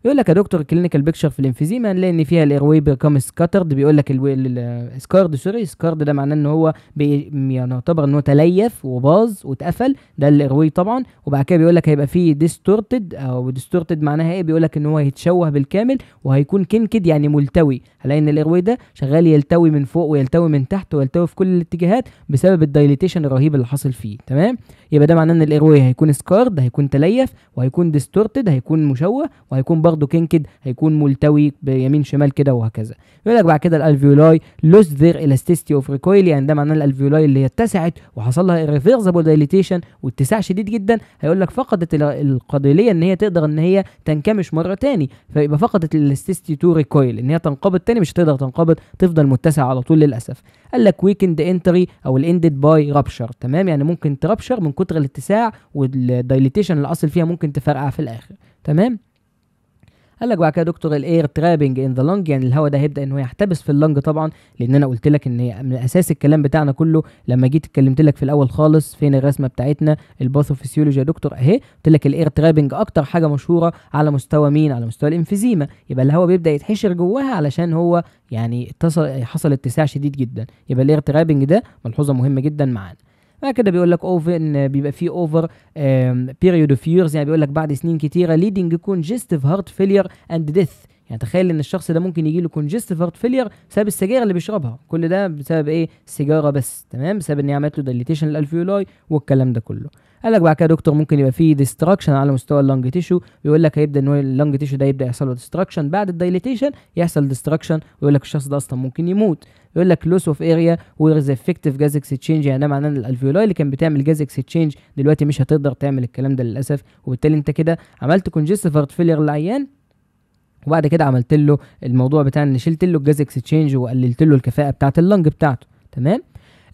يقول لك يا دكتور الكلينيكال بيكتشر في الانفيزيما هنلاقي ان فيها الايروي بيكم سكاترد. بيقول لك السكارد، سكارد ده معناه ان هو يعني يعتبر ان هو تليف وباظ واتقفل، ده الايروي طبعا. وبعد كده بيقول لك هيبقى فيه ديستورتد، او ديستورتد معناها ايه؟ بيقول لك ان هو هيتشوه بالكامل وهيكون كنكد يعني ملتوي. هلاقي ان الايروي ده شغال يلتوي من فوق ويلتوي من تحت ويلتوي في كل الاتجاهات بسبب الدايليتيشن الرهيب اللي حاصل فيه. تمام. يبقى ده معناه ان الايروي هيكون سكارد، هيكون تليف، وهيكون ديستورتد، هيكون مشوه، وهيكون برضه كينكد، هيكون ملتوي بيمين شمال كده وهكذا. يقول لك بعد كده الالفيولاي لوس ذير الاستيستي اوف ريكويل، يعني ده معناه الالفيولاي اللي هي اتسعت وحصل لها ريفيرسبل دايليتيشن واتساع شديد جدا، هيقول لك فقدت القابليه ان هي تقدر ان هي تنكمش مره تاني، فيبقى فقدت الاستيستي تو ريكويل، ان هي تنقبض تاني مش هتقدر تنقبض، تفضل متسعه على طول للاسف. قال لك ويكند انتري او الاندد باي رابشر. تمام. يعني ممكن ترابشر من كتر الاتساع والدايليتيشن اللي حصل فيها ممكن تفرقع في الاخر. تمام. قال لك بعد كده دكتور الاير ترابنج ان ذا لونج، يعني الهواء ده هيبدا ان هو يحتبس في اللنج طبعا، لان انا قلت لك ان هي من اساس الكلام بتاعنا كله لما جيت اتكلمت لك في الاول خالص فين الرسمه بتاعتنا الباثوفيسيولوجي يا دكتور اهي، قلت لك الاير ترابنج اكتر حاجه مشهوره على مستوى مين؟ على مستوى الانفيزيما. يبقى الهواء بيبدا يتحشر جواها علشان هو يعني حصل اتساع شديد جدا، يبقى الاير ترابنج ده ملحوظه مهمه جدا معانا. بعد كده بيقول لك اوفر ان بيبقى فيه اوفر بيريود اوف ييرز، يعني بيقول لك بعد سنين كتيره ليدنج كونجستيف هارت فيلير اند ديث، يعني تخيل ان الشخص ده ممكن يجي له كونجستيف هارت فيلير بسبب السجاير اللي بيشربها، كل ده بسبب ايه؟ السيجاره بس. تمام. بسبب ان هي عملت له دايليتيشن للالفيولاي والكلام ده كله. قال لك بعد كده دكتور ممكن يبقى فيه ديستراكشن على مستوى اللنج تيشو، بيقول لك هيبدا ان اللنج تيشو ده يبدا يحصل له ديستراكشن بعد الدايليتيشن، يحصل ديستراكشن ويقول لك الشخص ده اصلا ممكن يموت. يقول لك لوس اوف اريا وير ذا افكتيف جاز اكسشينج، يعني ده معناه ان الالفيولاي اللي كان بتعمل جاز اكسشينج دلوقتي مش هتقدر تعمل الكلام ده للاسف، وبالتالي انت كده عملت كونجستيف هارت فيلير للعيان، وبعد كده عملت له الموضوع بتاع ان شلت له الجاز اكسشينج وقللت له الكفاءه بتاعه اللنج بتاعته. تمام.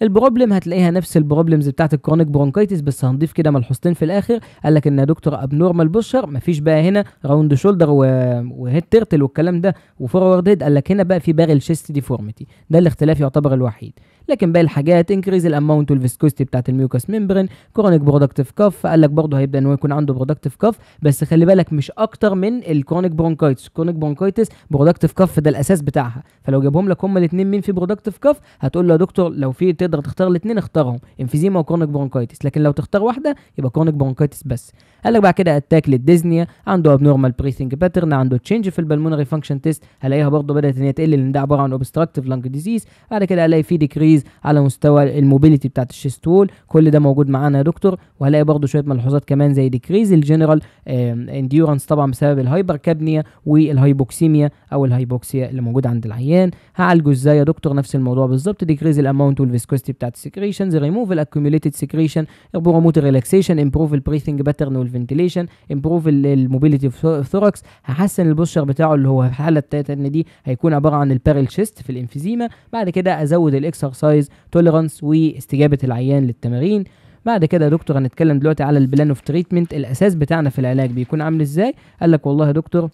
البروبلم هتلاقيها نفس البروبلمز بتاعت الكرونيك برونكايتس، بس هنضيف كده ملحوظتين في الاخر. قال لك ان يا دكتور ابنورمال بوشر، مفيش بقى هنا راوند شولدر وهيد تيرتل والكلام ده وفورورد هيد، قال لك هنا بقى في بارل شيست ديفورميتي، ده الاختلاف يعتبر الوحيد. لكن باقي الحاجات انكريز الاماونت والفيسكوستي بتاعت الميوكس ممبرين، كرونيك برودكتيف كاف، قال لك برضه هيبدا ان هو يكون عنده برودكتيف كاف، بس خلي بالك مش اكتر من الكرونيك برونكايتس. الكرونيك برونكايتس برودكتيف كاف ده الاساس بتاعها، فلو جابهم لك هما الاثنين مين في برودكتيف كاف هتقول له يا دكتور لو في تقدر تختار الاثنين اختارهم، انفيزيما وكرونيك برونكايتس، لكن لو تختار واحده يبقى كرونيك برونكايتس بس. قال لك بعد كده اتاك للديزنيا، عنده ابنورمال بريثنج باترن، عنده تشينج في البلمونري فانكشن تيست، هلاقيها برضه بدات ان هي تقل لان ده عباره عن اوبستراكتيف لانج ديزيز. بعد كده هلاقي في ديكريز على مستوى الموبيليتي بتاعت الشيست وول، كل ده موجود معانا يا دكتور. وهلاقي برضه شويه ملحوظات كمان زي ديكريز الجنرال انديورنس طبعا بسبب الهايبر كابنيا والهايبوكسيميا او الهايبوكسيا اللي موجوده عند العيان. هعالجه ازاي يا دكتور؟ نفس الموضوع بالظبط، ديكريز الاماونت والفيسكوستي بتاعت السكريشنز، ريموف الاكيوميليتد سكريشن، بروموت الريلاكسيشن، امبروف البريثنج باترن والفنتيليشن، امبروف الموبيليتي في ثوركس، هحسن البوستشر بتاعه اللي هو في حاله ان دي هيكون عباره عن البارل تشيست في الانفيزيما. بعد كده ازود الاكسرسايز توليرانس واستجابه العيان للتمارين. بعد كده يا دكتور هنتكلم دلوقتي على البلان اوف تريتمنت، الاساس بتاعنا في العلاج بيكون عامل ازاي. قال لك والله يا دكتور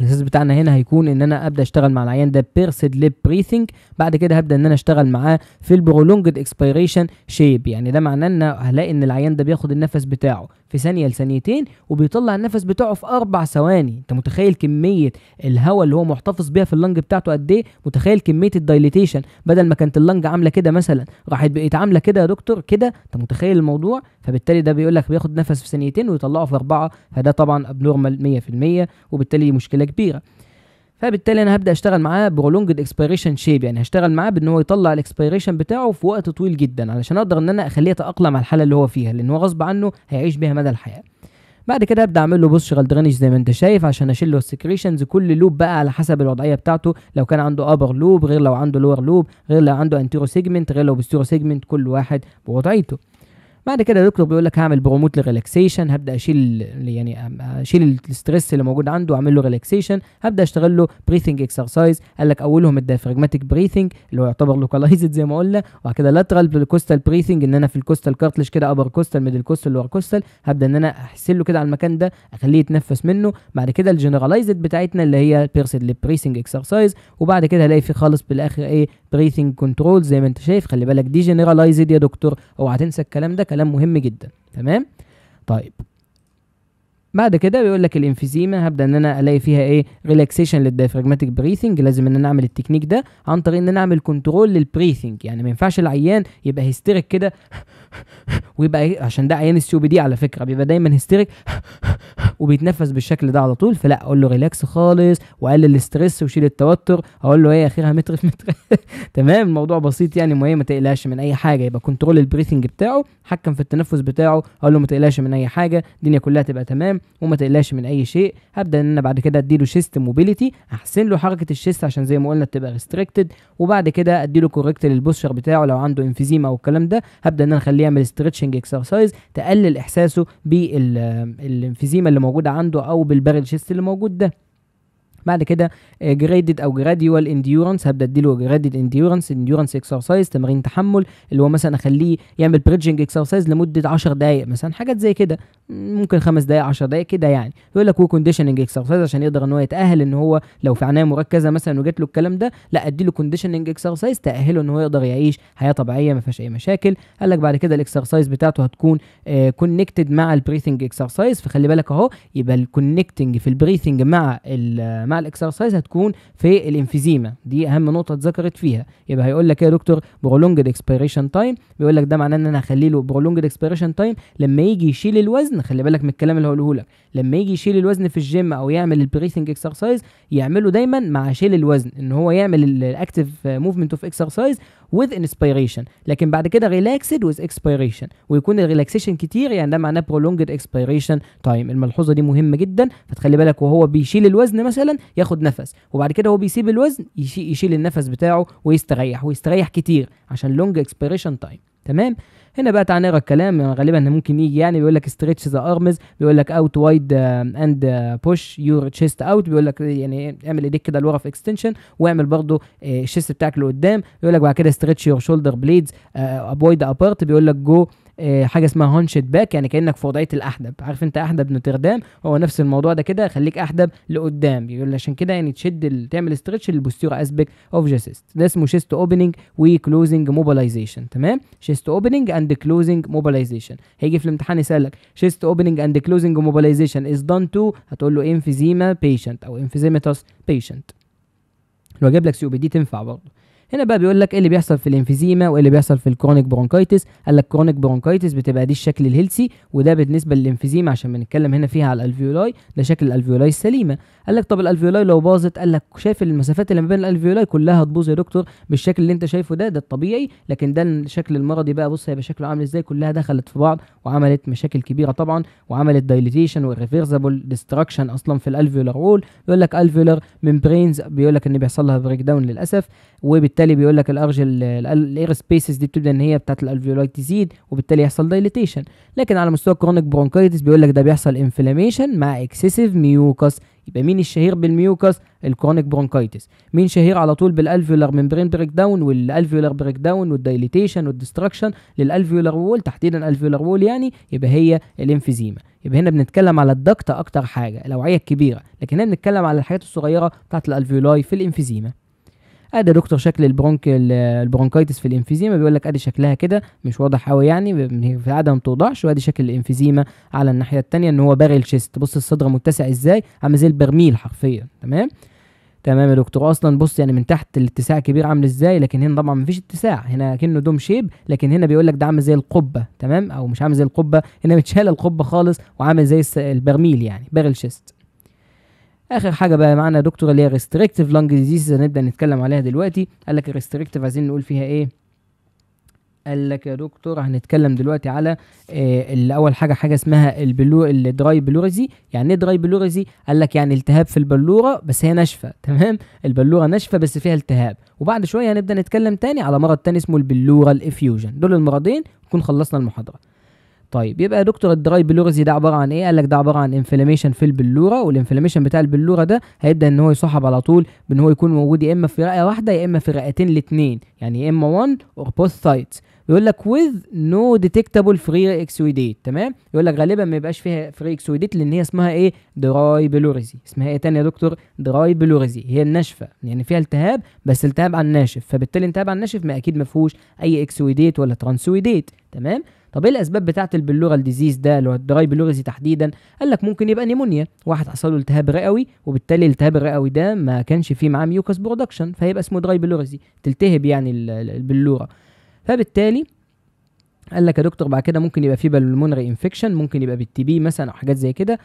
الاساس بتاعنا هنا هيكون ان انا ابدا اشتغل مع العيان ده بيرسد ليب بريثنج. بعد كده هبدا ان انا اشتغل معاه في البرولونجد اكسبيريشن شيب، يعني ده معناه ان هلاقي ان العيان ده بياخد النفس بتاعه في ثانيه لثانيتين وبيطلع النفس بتاعه في 4 ثواني. انت متخيل كميه الهواء اللي هو محتفظ بيها في اللنج بتاعته قد ايه؟ متخيل كميه الدايليتيشن بدل ما كانت اللنج عامله كده مثلا راحت بقت عامله كده يا دكتور كده؟ انت متخيل الموضوع؟ فبالتالي ده بيقول لك بياخد نفس في ثانيتين ويطلعه في 4، فده طبعا ابنورمال 100%، وبالتالي مشكله كبيره. فبالتالي انا هبدا اشتغل معاه برولونجد اكسبيريشن شيب، يعني هشتغل معاه بان هو يطلع الاكسبيريشن بتاعه في وقت طويل جدا علشان اقدر ان انا اخليه يتاقلم على الحاله اللي هو فيها، لان هو غصب عنه هيعيش بيها مدى الحياه. بعد كده ابدا اعمل له بوستشرال درينج زي ما انت شايف عشان اشيل له السكريشنز، كل لوب بقى على حسب الوضعيه بتاعته، لو كان عنده ابر لوب غير لو عنده لور لوب، غير لو عنده انتيرو سيجمنت غير لو بوستيرو سيجمنت، كل واحد بوضعيته. بعد كده يا دكتور بيقول لك هعمل بروموت للريلاكسيشن، هبدا اشيل الستريس اللي موجود عنده واعمل له ريلاكسيشن. هبدا اشتغل له بريثنج اكسرسايز، قال لك اولهم الدايفراجماتيك بريثنج اللي هو يعتبر لوكالايزد زي ما قلنا، وبعد كده لاترال كوستال بريثنج ان انا في الكوستال كارتلج كده ابر كوستال ميدل كوستال لور كوستال، هبدا ان انا احسن له كده على المكان ده اخليه يتنفس منه. بعد كده الجنرالايزد بتاعتنا اللي هي بيرسد للبريثنج اكسرسايز، وبعد كده هلاقي في خالص بالاخر ايه بريثنج كنترول زي ما انت شايف. خلي بالك دي جنرالايزد يا دكتور، اوعى تنسى الكلام ده، كلام مهم جدا. تمام طيب. بعد كده بيقول لك الانفيزيما هبدا ان انا الاقي فيها ايه ريلاكسيشن للدايفراجماتيك بريثنج، لازم ان انا اعمل التكنيك ده عن طريق ان انا اعمل كنترول للبريثنج، يعني ما ينفعش العيان يبقى هيستيريك كده ويبقى إيه، عشان ده عيان السي او بي دي على فكره بيبقى دايما هيستيريك وبيتنفس بالشكل ده على طول، فلا اقول له ريلاكس خالص وقلل الاسترس وشيل التوتر، اقول له ايه اخرها متر في متر تمام الموضوع بسيط يعني، ما تقلقش من اي حاجه، يبقى كنترول البريثنج بتاعه، حكم في التنفس بتاعه، اقول له ما تقلقش من اي حاجه، الدنيا كلها تبقى تمام وما تقلقش من اي شيء. هبدا ان انا بعد كده اديله شيست موبيليتي، احسن له حركه الشيست عشان زي ما قلنا تبقى ريستريكتد، وبعد كده اديله كوريكت للبوستشر بتاعه لو عنده انفيزيما او الكلام ده، هبدا ان انا اخليه يعمل ستريتشنج اكسرسايز تقلل احساسه بالانفيزيما اللي موجوده عنده او بالبارل شيست اللي موجود ده. بعد كده جريدد او جراديوال انديورنس، هبدا اديله جراديد انديورنس اكسرسايز، تمارين تحمل، اللي هو مثلا اخليه يعمل بريدجنج اكسرسايز لمده 10 دقائق مثلا، حاجات زي كده، ممكن 5 دقائق 10 دقائق كده يعني. يقول لك وكونديشننج اكسرسايز عشان يقدر ان هو يتاهل ان هو لو في عنايه مركزه مثلا وجات له الكلام ده، لا اديله كونديشننج اكسرسايز تاهله ان هو يقدر يعيش حياه طبيعيه ما فيهاش اي مشاكل. قال لك بعد كده الاكسرسايز بتاعته هتكون كونكتد مع البريثنج اكسرسايز، فخلي بالك اهو يبقى الكونكتنج في البريثنج مع الاكسرسايز هتكون في الانفيزيما، دي اهم نقطه اتذكرت فيها. يبقى هيقول لك ايه يا دكتور برولونجد اكسبيريشن تايم، بيقول لك ده معناه ان انا هخلي له برولونجد اكسبيريشن تايم لما يجي يشيل الوزن، خلي بالك من الكلام اللي هقوله لك، لما يجي يشيل الوزن في الجيم او يعمل البريثنج اكسرسايز يعمله دايما مع شيل الوزن، ان هو يعمل الاكتيف موفمنت اوف اكسرسايز with inspiration، لكن بعد كده relaxed with expiration، ويكون الريلاكسيشن كتير، يعني ده معناه prolonged expiration time. الملحوظه دي مهمه جدا، فتخلي بالك وهو بيشيل الوزن مثلا ياخد نفس، وبعد كده هو بيسيب الوزن يشيل النفس بتاعه ويستريح كتير عشان long expiration time. تمام. هنا بقى تعالى نقرا الكلام، غالبا ممكن يجي يعني بيقول لك stretch the arms، بيقول لك out wide and push your chest out، بيقول لك يعني اعمل ايديك كده لورا في extension، واعمل برضو الشيست بتاعك لقدام. بيقول لك بعد كده stretch your shoulder blades wide apart، بيقول لك go حاجه اسمها هونشد باك، يعني كانك في وضعيه الاحدب. عارف انت احدب نوتردام؟ هو نفس الموضوع ده كده، خليك احدب لقدام. بيقول عشان كده يعني تعمل استرتش للبوستيرور اسبيكت اوف ذا شيست. ده اسمه شيست اوبننج وكلوزنج موبيلايزيشن. تمام، شيست اوبننج اند كلوزنج موبيلايزيشن. هيجي في الامتحان يسالك شيست اوبننج اند كلوزنج موبيلايزيشن از دون تو، هتقول له امفيزيما بيشنت او امفيزيماتوس بيشنت. لو جاب لك سي او بي دي تنفع برضه. هنا بقى بيقول لك ايه اللي بيحصل في الانفيزيما وايه اللي بيحصل في الكرونيك برونكايتس. قال لك كرونيك برونكايتس بتبقى دي الشكل الهيلسي، وده بالنسبه للانفيزيما عشان بنتكلم هنا فيها على الالفيولاي ده شكل الالفيولاي السليمه. قال لك طب الالفيولاي لو باظت، قال لك شايف المسافات اللي ما بين الالفيولاي كلها هتبوظ يا دكتور بالشكل اللي انت شايفه ده الطبيعي، لكن ده الشكل المرضي بقى. بص هيبقى شكله عامل ازاي، كلها دخلت في بعض وعملت مشاكل كبيره طبعا، وعملت دايليتيشن وريفيرسبل ديستراكشن اصلا في الالفيولار وول. بيقول لك الفيولار ممبرينز بيقول لك ان بيحصل لها بريك داون للاسف، وبالتالي بيقول لك الاير سبيسز دي بتبدا ان هي بتاعت الالفيولاي تزيد، وبالتالي يحصل دايليتيشن. لكن على مستوى كرونيك برونكايتس بيقول لك ده بيحصل انفلاميشن مع اكسسيف ميوكس. يبقى مين الشهير بالميوكس؟ الكرونيك برونكايتس. مين شهير على طول بالالفيولار ممبرين بريك داون والالفيولار بريك داون والدايليتيشن والديستراكشن للالفيولار وول، تحديدا الفيولار وول يعني، يبقى هي الانفيزيما. يبقى هنا بنتكلم على الدكت اكتر حاجه، الاوعيه الكبيره، لكن هنا بنتكلم على الحاجات الصغيره بتاعت الالفيولاي في الانفيزيما. ادي دكتور شكل البرونكايتس في الانفيزيما. بيقول لك ادي شكلها كده مش واضح قوي يعني، في العاده ما بتوضحش. وادي شكل الانفيزيما على الناحيه الثانيه ان هو بارل شيست. بص الصدر متسع ازاي، عامل زي البرميل حرفيا. تمام تمام يا دكتور. اصلا بص يعني من تحت الاتساع كبير عامل ازاي، لكن هنا طبعا مفيش اتساع، هنا كأنه دوم شيب، لكن هنا بيقول لك ده عامل زي القبه. تمام، او مش عامل زي القبه، هنا متشال القبه خالص وعامل زي البرميل يعني، بارل شيست. اخر حاجه بقى معانا يا دكتور اللي هي ريستريكتيف لانج ديزيز، هنبدا نتكلم عليها دلوقتي. قال لك الريستريكتيف عايزين نقول فيها ايه؟ قال لك يا دكتور هنتكلم دلوقتي على اول حاجه اسمها الدراي بلوريزي. يعني ايه دراي بلوريزي؟ قال لك يعني التهاب في البلوره بس هي ناشفه. تمام، البلوره ناشفه بس فيها التهاب. وبعد شويه هنبدا نتكلم تاني على مرض تاني اسمه البلورال افيوجن. دول المرضين نكون خلصنا المحاضره. طيب يبقى يا دكتور الدراي بلوريزي ده عباره عن ايه؟ قال لك ده عباره عن انفلاميشن في البلوره، والانفلاميشن بتاع البلوره ده هيبدا ان هو يصاحب على طول بان هو يكون موجود يا اما في رئه واحده يا اما في رئتين الاثنين، يعني يا اما 1 اور both sides. بيقول لك with no detectable free exudate. تمام، يقول لك غالبا ما يبقاش فيها فري اكسوديت لان هي اسمها ايه؟ دراي بلوريزي. اسمها ايه تاني يا دكتور؟ دراي بلوريزي. هي الناشفه يعني فيها التهاب بس التهاب عن ناشف، فبالتالي التهاب عن ناشف ما اكيد ما فيهوش اي اكسوديت ولا ترانسويديت. تمام. طب ايه الاسباب بتاعه البلورال ديزيز ده اللي هو الدراي بلوريزي تحديدا؟ قال لك ممكن يبقى نيمونيا، واحد حصل له التهاب رئوي وبالتالي الالتهاب الرئوي ده ما كانش فيه معاه ميوكس برودكشن، فهيبقى اسمه دراي بلوريزي، تلتهب يعني البلوره. فبالتالي قال لك يا دكتور بعد كده ممكن يبقى فيه بالمونري انفكشن، ممكن يبقى بالتي بي مثلا او حاجات زي كده.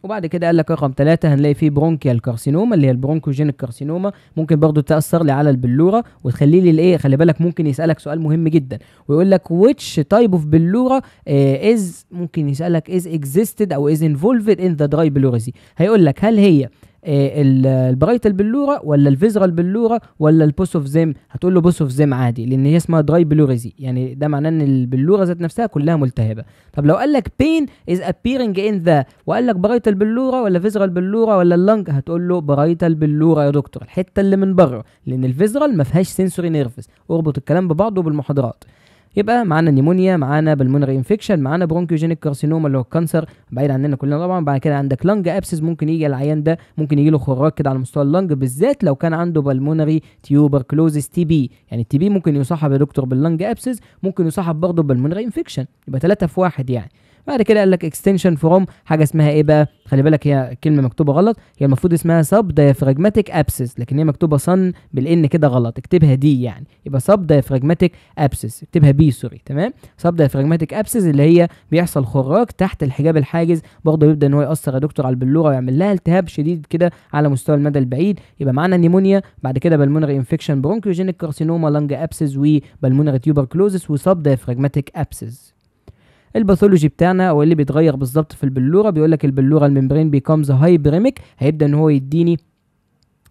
وبعد كده قال لك رقم 3 هنلاقي فيه برونكيال كارسينوما اللي هي البرونكوجينيك كارسينوما، ممكن برضو تأثر لي على البلورة وتخلي لي الايه. خلي بالك ممكن يسألك سؤال مهم جدا ويقول لك which type of بلورة is، ممكن يسألك is existed او is involved in the dry pleurisy. هيقول لك هل هي البرايتال بلوره ولا الفيزرال بلوره ولا البوس اوف زيم؟ هتقول له بوس اوف زيم عادي لان هي اسمها دراي بلوريزي، يعني ده معناه ان البلوره ذات نفسها كلها ملتهبه. طب لو قال لك بين از ابيرنج ان ذا وقال لك برايتال بلوره ولا فيزرال بلوره ولا اللنج، هتقول له برايتال بلوره يا دكتور، الحته اللي من بره، لان الفيزرال ما فيهاش سنسوري نيرفز. اربط الكلام ببعضه بالمحاضرات. يبقى معانا نيمونيا، معانا بالمونري انفكشن، معانا برونكيوجينيك كارسينوما اللي هو الكانسر بعيد عننا كلنا طبعا. بعد كده عندك لانج ابسس، ممكن يجي العيان ده ممكن يجي له خراج كده على مستوى اللانج، بالذات لو كان عنده بالمونري تيوبركلوزيس تي بي. يعني التي بي ممكن يصاحب يا دكتور باللانج ابسس، ممكن يصاحب برضه بالمونري انفكشن، يبقى 3 في 1 يعني. بعد كده قال لك اكستنشن فروم حاجه اسمها ايه بقى؟ خلي بالك هي كلمه مكتوبه غلط، هي المفروض اسمها سب دايفراجماتيك ابسس، لكن هي مكتوبه صن بالان كده غلط، اكتبها دي يعني، يبقى سب دايفراجماتيك ابسس، اكتبها بي سوري. تمام، سب دايفراجماتيك ابسس اللي هي بيحصل خراج تحت الحجاب الحاجز، برضه يبدا ان هو ياثر يا دكتور على البلوره ويعمل لها التهاب شديد كده على مستوى المدى البعيد. يبقى معانا نيمونيا، بعد كده بالمونري انفكشن، برونكيوجينيك كارسينوما، لانج ابسس، وبالمونري تيوبركلوزيس، وسب دايفراجماتيك ابسس. الباثولوجي بتاعنا او اللي بيتغير بالظبط في البلوره، بيقول لك البلوره الممبرين بيكمز هايبريميك، هيبدا ان هو يديني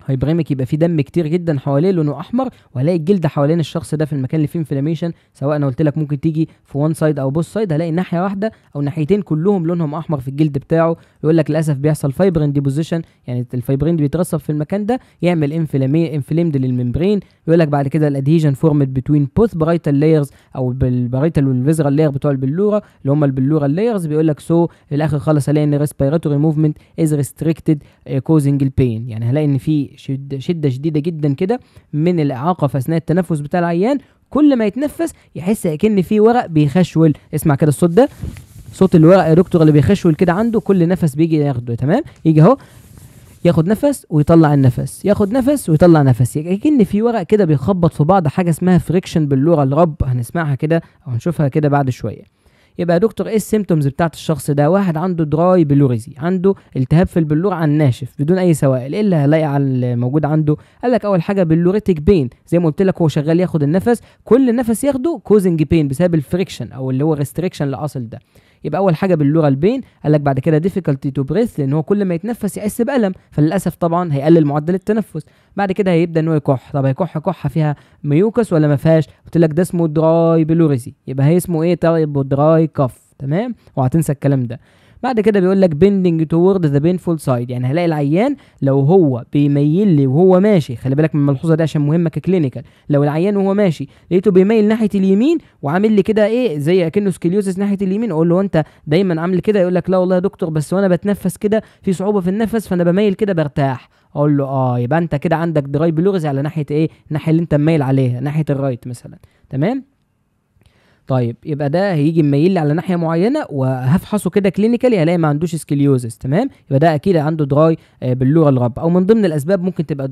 هايبريميك يبقى في دم كتير جدا حواليه لونه احمر، وهلاقي الجلد حوالين الشخص ده في المكان اللي فيه انفلاميشن، سواء انا قلت لك ممكن تيجي في وان سايد او بوث سايد، هلاقي ناحيه واحده او ناحيتين كلهم لونهم احمر في الجلد بتاعه. يقول لك للاسف بيحصل فايبرين ديبوزيشن، يعني الفايبرين بيترسب في المكان ده يعمل انفليمد للممبرين. يقول لك بعد كده الادهيجن فورمد بتوين بوث برايتال لايرز، او بالبرايتال والفيزرال لاير بتوع البلوره اللي هم البلورال لايرز. بيقول لك في الاخر خالص هلاقي ان ريسبيراتوري موفمنت از ريستريكتد كوزنج البين، يعني هلاقي ان في شده شديده جدا كده من الاعاقه في اثناء التنفس بتاع العيان. كل ما يتنفس يحس كأن في ورق بيخشول. اسمع كده الصوت ده، صوت الورق يا دكتور اللي بيخشول كده عنده كل نفس بيجي ياخده. تمام، يجي اهو ياخد نفس ويطلع النفس، ياخد نفس ويطلع نفس، كأن في ورق كده بيخبط في بعض، حاجه اسمها فريكشن باللغه الرب، هنسمعها كده او هنشوفها كده بعد شويه. يبقى يا دكتور ايه السيمتومز بتاعت الشخص ده؟ واحد عنده دراي بلوريزي، عنده التهاب في البلور عن ناشف بدون اي سوائل. ايه اللي هلاقي على موجود عنده؟ قال لك اول حاجه بلوريتك بين، زي ما قلت لك هو شغال ياخد النفس، كل نفس ياخده كوزنج بين بسبب الفريكشن او اللي هو ريستريكشن اللي حاصل ده. يبقى اول حاجه باللورال بين. قال لك بعد كده ديفيكالتي تو بريث، لان هو كل ما يتنفس يحس بالم، فللاسف طبعا هيقلل معدل التنفس. بعد كده هيبدا ان هو يكح. طب هيكح كحه فيها ميوكس ولا ما فيهاش؟ قلت لك ده اسمه دراي بلوريزي، يبقى هي اسمه ايه؟ طيب دراي كف. تمام، وهتنسى الكلام ده. بعد كده بيقول لك bending toward the painful side، يعني هلاقي العيان لو هو بيميل لي وهو ماشي، خلي بالك من الملحوظه دي عشان مهمه ككلينيكال. لو العيان وهو ماشي لقيته بيميل ناحيه اليمين وعامل لي كده ايه زي اكنه سكليوزس ناحيه اليمين، اقول له انت دايما عامل كده؟ يقول لك لا والله يا دكتور، بس وانا بتنفس كده في صعوبه في النفس فانا بميل كده برتاح. اقول له يبقى انت كده عندك دراي بلوريزي على ناحيه ايه؟ الناحيه اللي انت مميل عليها، ناحيه الرايت مثلا. تمام، طيب يبقى ده هيجي مميل لي على ناحيه معينه وهفحصه كده كلينيكالي هلاقي ما عندوش سكليوزس. تمام، يبقى ده اكيد عنده دراي باللغه الرب، او من ضمن الاسباب ممكن تبقى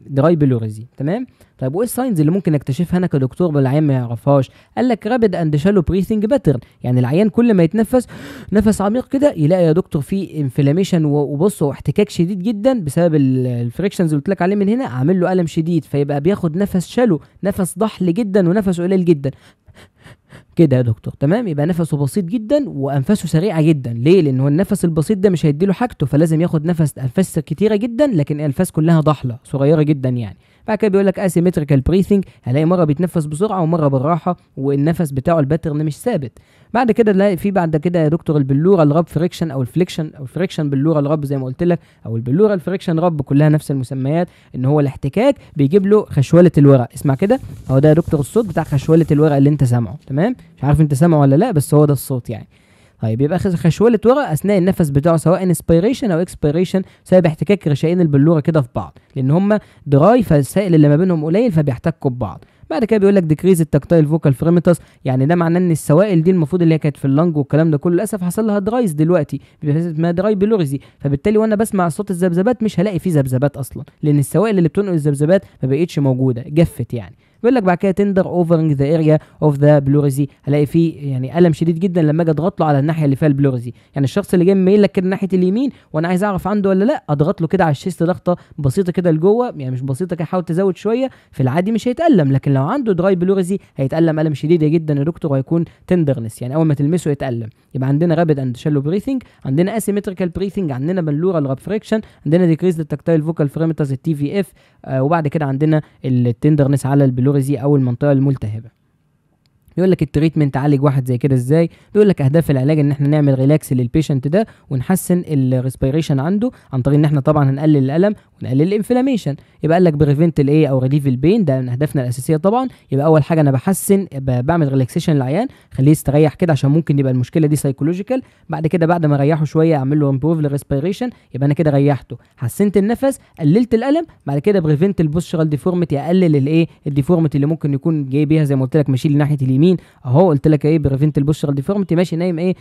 دراي بلوريزي. تمام، طيب وايه الساينز اللي ممكن اكتشفها انا كدكتور بالعيان ما يعرفهاش؟ قال لك رابيد اند شالو بريثنج باترن، يعني العيان كل ما يتنفس نفس عميق كده يلاقي يا دكتور في انفلاميشن، وبص احتكاك شديد جدا بسبب الفريكشنز اللي قلت لك عليه من هنا، عامل له الم شديد، فيبقى بياخد نفس شالو، نفس ضحل جدا ونفس قليل جدا كده يا دكتور. تمام، يبقى نفسه بسيط جدا وانفاسه سريعه جدا. ليه؟ لان هو النفس البسيط ده مش هيديله حاجته، فلازم ياخد انفاس كتيره جدا، لكن الانفاس كلها ضحله صغيره جدا يعني. بعد كده بيقول لك اسيمتريكال بريثنج، هلاقي مره بيتنفس بسرعه ومره بالراحه والنفس بتاعه الباترن مش ثابت. بعد كده نلاقي في بعد كده يا دكتور البلوره الرب فريكشن او الفليكشن او الفريكشن بلوره الرب زي ما قلت لك، او البلوره الفريكشن رب، كلها نفس المسميات، ان هو الاحتكاك بيجيب له خشوله الورق. اسمع كده اهو، ده يا دكتور الصوت بتاع خشوله الورق اللي انت سامعه. تمام، مش عارف انت سامعه ولا لا، بس هو ده الصوت يعني. طيب يبقى خشوله ورق اثناء النفس بتاعه سواء انسبيريشن او اكسبيريشن بسبب احتكاك رشايين البلوره كده في بعض، لان هم دراي فالسائل اللي ما بينهم قليل فبيحتكوا ببعض. بعد كده بيقول لك ديكريز التكتايل فوكال فريمتس، يعني ده معناه ان السوائل دي المفروض اللي هي كانت في اللنج والكلام ده كله للاسف حصل لها درايز دلوقتي، بيبقى اسمها دراي بلوريزي، فبالتالي وانا بسمع صوت الذبذبات مش هلاقي فيه ذبذبات اصلا، لان السوائل اللي بتنقل الذبذبات ما بقتش موجوده، جفت يعني. بيقول لك بعد كده تندر اوفرنج ذا اريا اوف ذا بلوريزي، هلاقي فيه يعني الم شديد جدا لما اجي اضغط له على الناحيه اللي فيها البلوريزي، يعني الشخص اللي جاي مايل لك كده ناحيه اليمين وانا عايز اعرف عنده ولا لا، اضغط له كده على الشيست ضغطه بسيطه كده لجوه، يعني مش بسيطه كده، حاول تزود شويه، في العادي مش هيتالم، لكن لو عنده دراي بلوريزي هيتالم الم شديد جدا يا دكتور، وهيكون تندرنس، يعني اول ما تلمسه يتالم. يبقى عندنا رابيد اند شالو بريثنج، عندنا اسيمتريكال بريثنج، عندنا بلورال راب فريكشن، عندنا ديكريز التكتايل فوكال فريمتس التي في اف، وبعد كده عندنا التندرنس على البلوريزي او المنطقه الملتهبه. بيقول لك التريتمنت عالج واحد زي كده ازاي؟ بيقول لك اهداف العلاج ان احنا نعمل ريلاكس للبيشنت ده ونحسن الريسبيريشن عنده عن طريق ان احنا طبعا هنقلل الالم ونقلل الانفلاميشن. يبقى قال لك بريفنت الايه او ريليف البين، ده من اهدافنا الاساسيه طبعا. يبقى اول حاجه انا بحسن بعمل ريلاكسيشن للعيان، خليه يستريح كده عشان ممكن يبقى المشكله دي سايكولوجيكال. بعد كده بعد ما اريحه شويه اعمل له امبروف للريسبيريشن، يبقى انا كده ريحته، حسنت النفس، قللت الالم. بعد كده بريفنت البوستشرال ديفورميتي، اقلل الايه الديفورميتي اللي ممكن يكون جاي بيها، زي ما قلت لك ماشي ناحيه اليمين اهو، قلت لك ايه بريفنت البوستشرال ديفورميتي، ماشي نايم ايه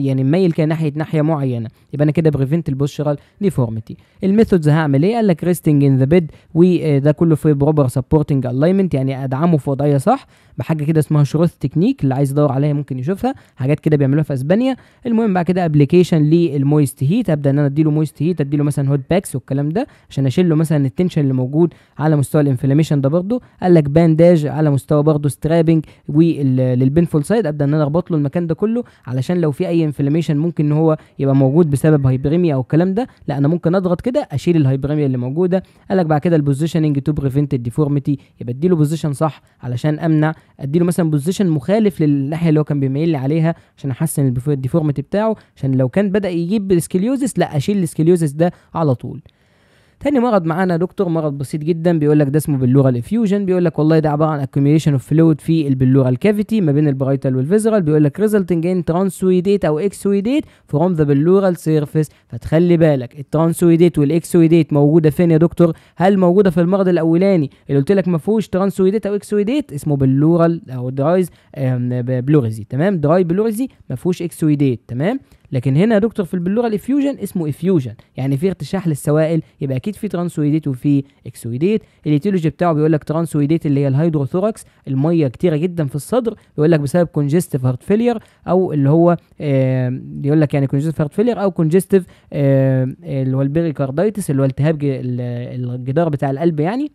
يعني مايل كده ناحيه معينه، يبقى انا كده بريفنت البوستشرال ديفورميتي. الميثودز هعمل ايه؟ قال لك ريستنج ان ذا بيد، وده كله في بروبر سبورتنج الاينمنت، يعني ادعمه في وضعيه صح بحاجه كده اسمها شروث تكنيك، اللي عايز يدور عليها ممكن يشوفها، حاجات كده بيعملوها في اسبانيا. المهم بعد كده ابلكيشن للمويست هيت، ابدا ان انا اديله مويست هيت، اديله مثلا هوت باكس والكلام ده عشان اشيل له مثلا التنشن اللي موجود على مستوى الانفلاميشن ده. برده قال لك بانداج على مستوى برده سترابنج، وللبنفول سايد ابدا ان انا اربط له المكان ده كله علشان لو في اي انفلاميشن ممكن ان هو يبقى موجود بسبب هايبريميا او الكلام ده، لا انا ممكن اضغط كده اشيل الهايبريميا الدماغيه اللي موجوده. قال لك بعد كده البوزيشننج تو بريفنت الديفورميتي، يبقى اديله بوزيشن صح علشان امنع، اديله مثلا بوزيشن مخالف للناحيه اللي هو كان بيميل لي عليها عشان احسن الديفورميتي بتاعه، عشان لو كان بدا يجيب السكليوزس لا اشيل السكليوزس ده على طول. تاني مرض معانا يا دكتور مرض بسيط جدا، بيقول لك ده اسمه بلورال افيوجن. بيقول لك والله ده عباره عن accumulation of fluid في البلورال كافيتي ما بين البرايتال والفيزرال. بيقول لك resulting in transudate او exudate from the pleural surface. فتخلي بالك الترانسويديت والاكسويديت موجوده فين يا دكتور؟ هل موجوده في المرض الاولاني اللي قلت لك ما فيهوش ترانسويديت او اكسويديت اسمه بلورال او درايز بلوريزي، تمام، دراي بلوريزي ما فيهوش اكسويديت، تمام. لكن هنا يا دكتور في البلورال افيوجن اسمه افيوجن، يعني في ارتشاح للسوائل، يبقى اكيد في ترانسويديت وفي اكسويديت. الايتيولوجي بتاعه بيقول لك ترانسويديت اللي هي الهيدروثوركس، الميه كتيره جدا في الصدر، بيقول لك بسبب كونجستيف هارت فيلير او اللي هو بيقول لك يعني كونجستيف هارت فيلير او كونجستيف اللي هو البيريكاردايتس اللي هو التهاب الجدار بتاع القلب يعني،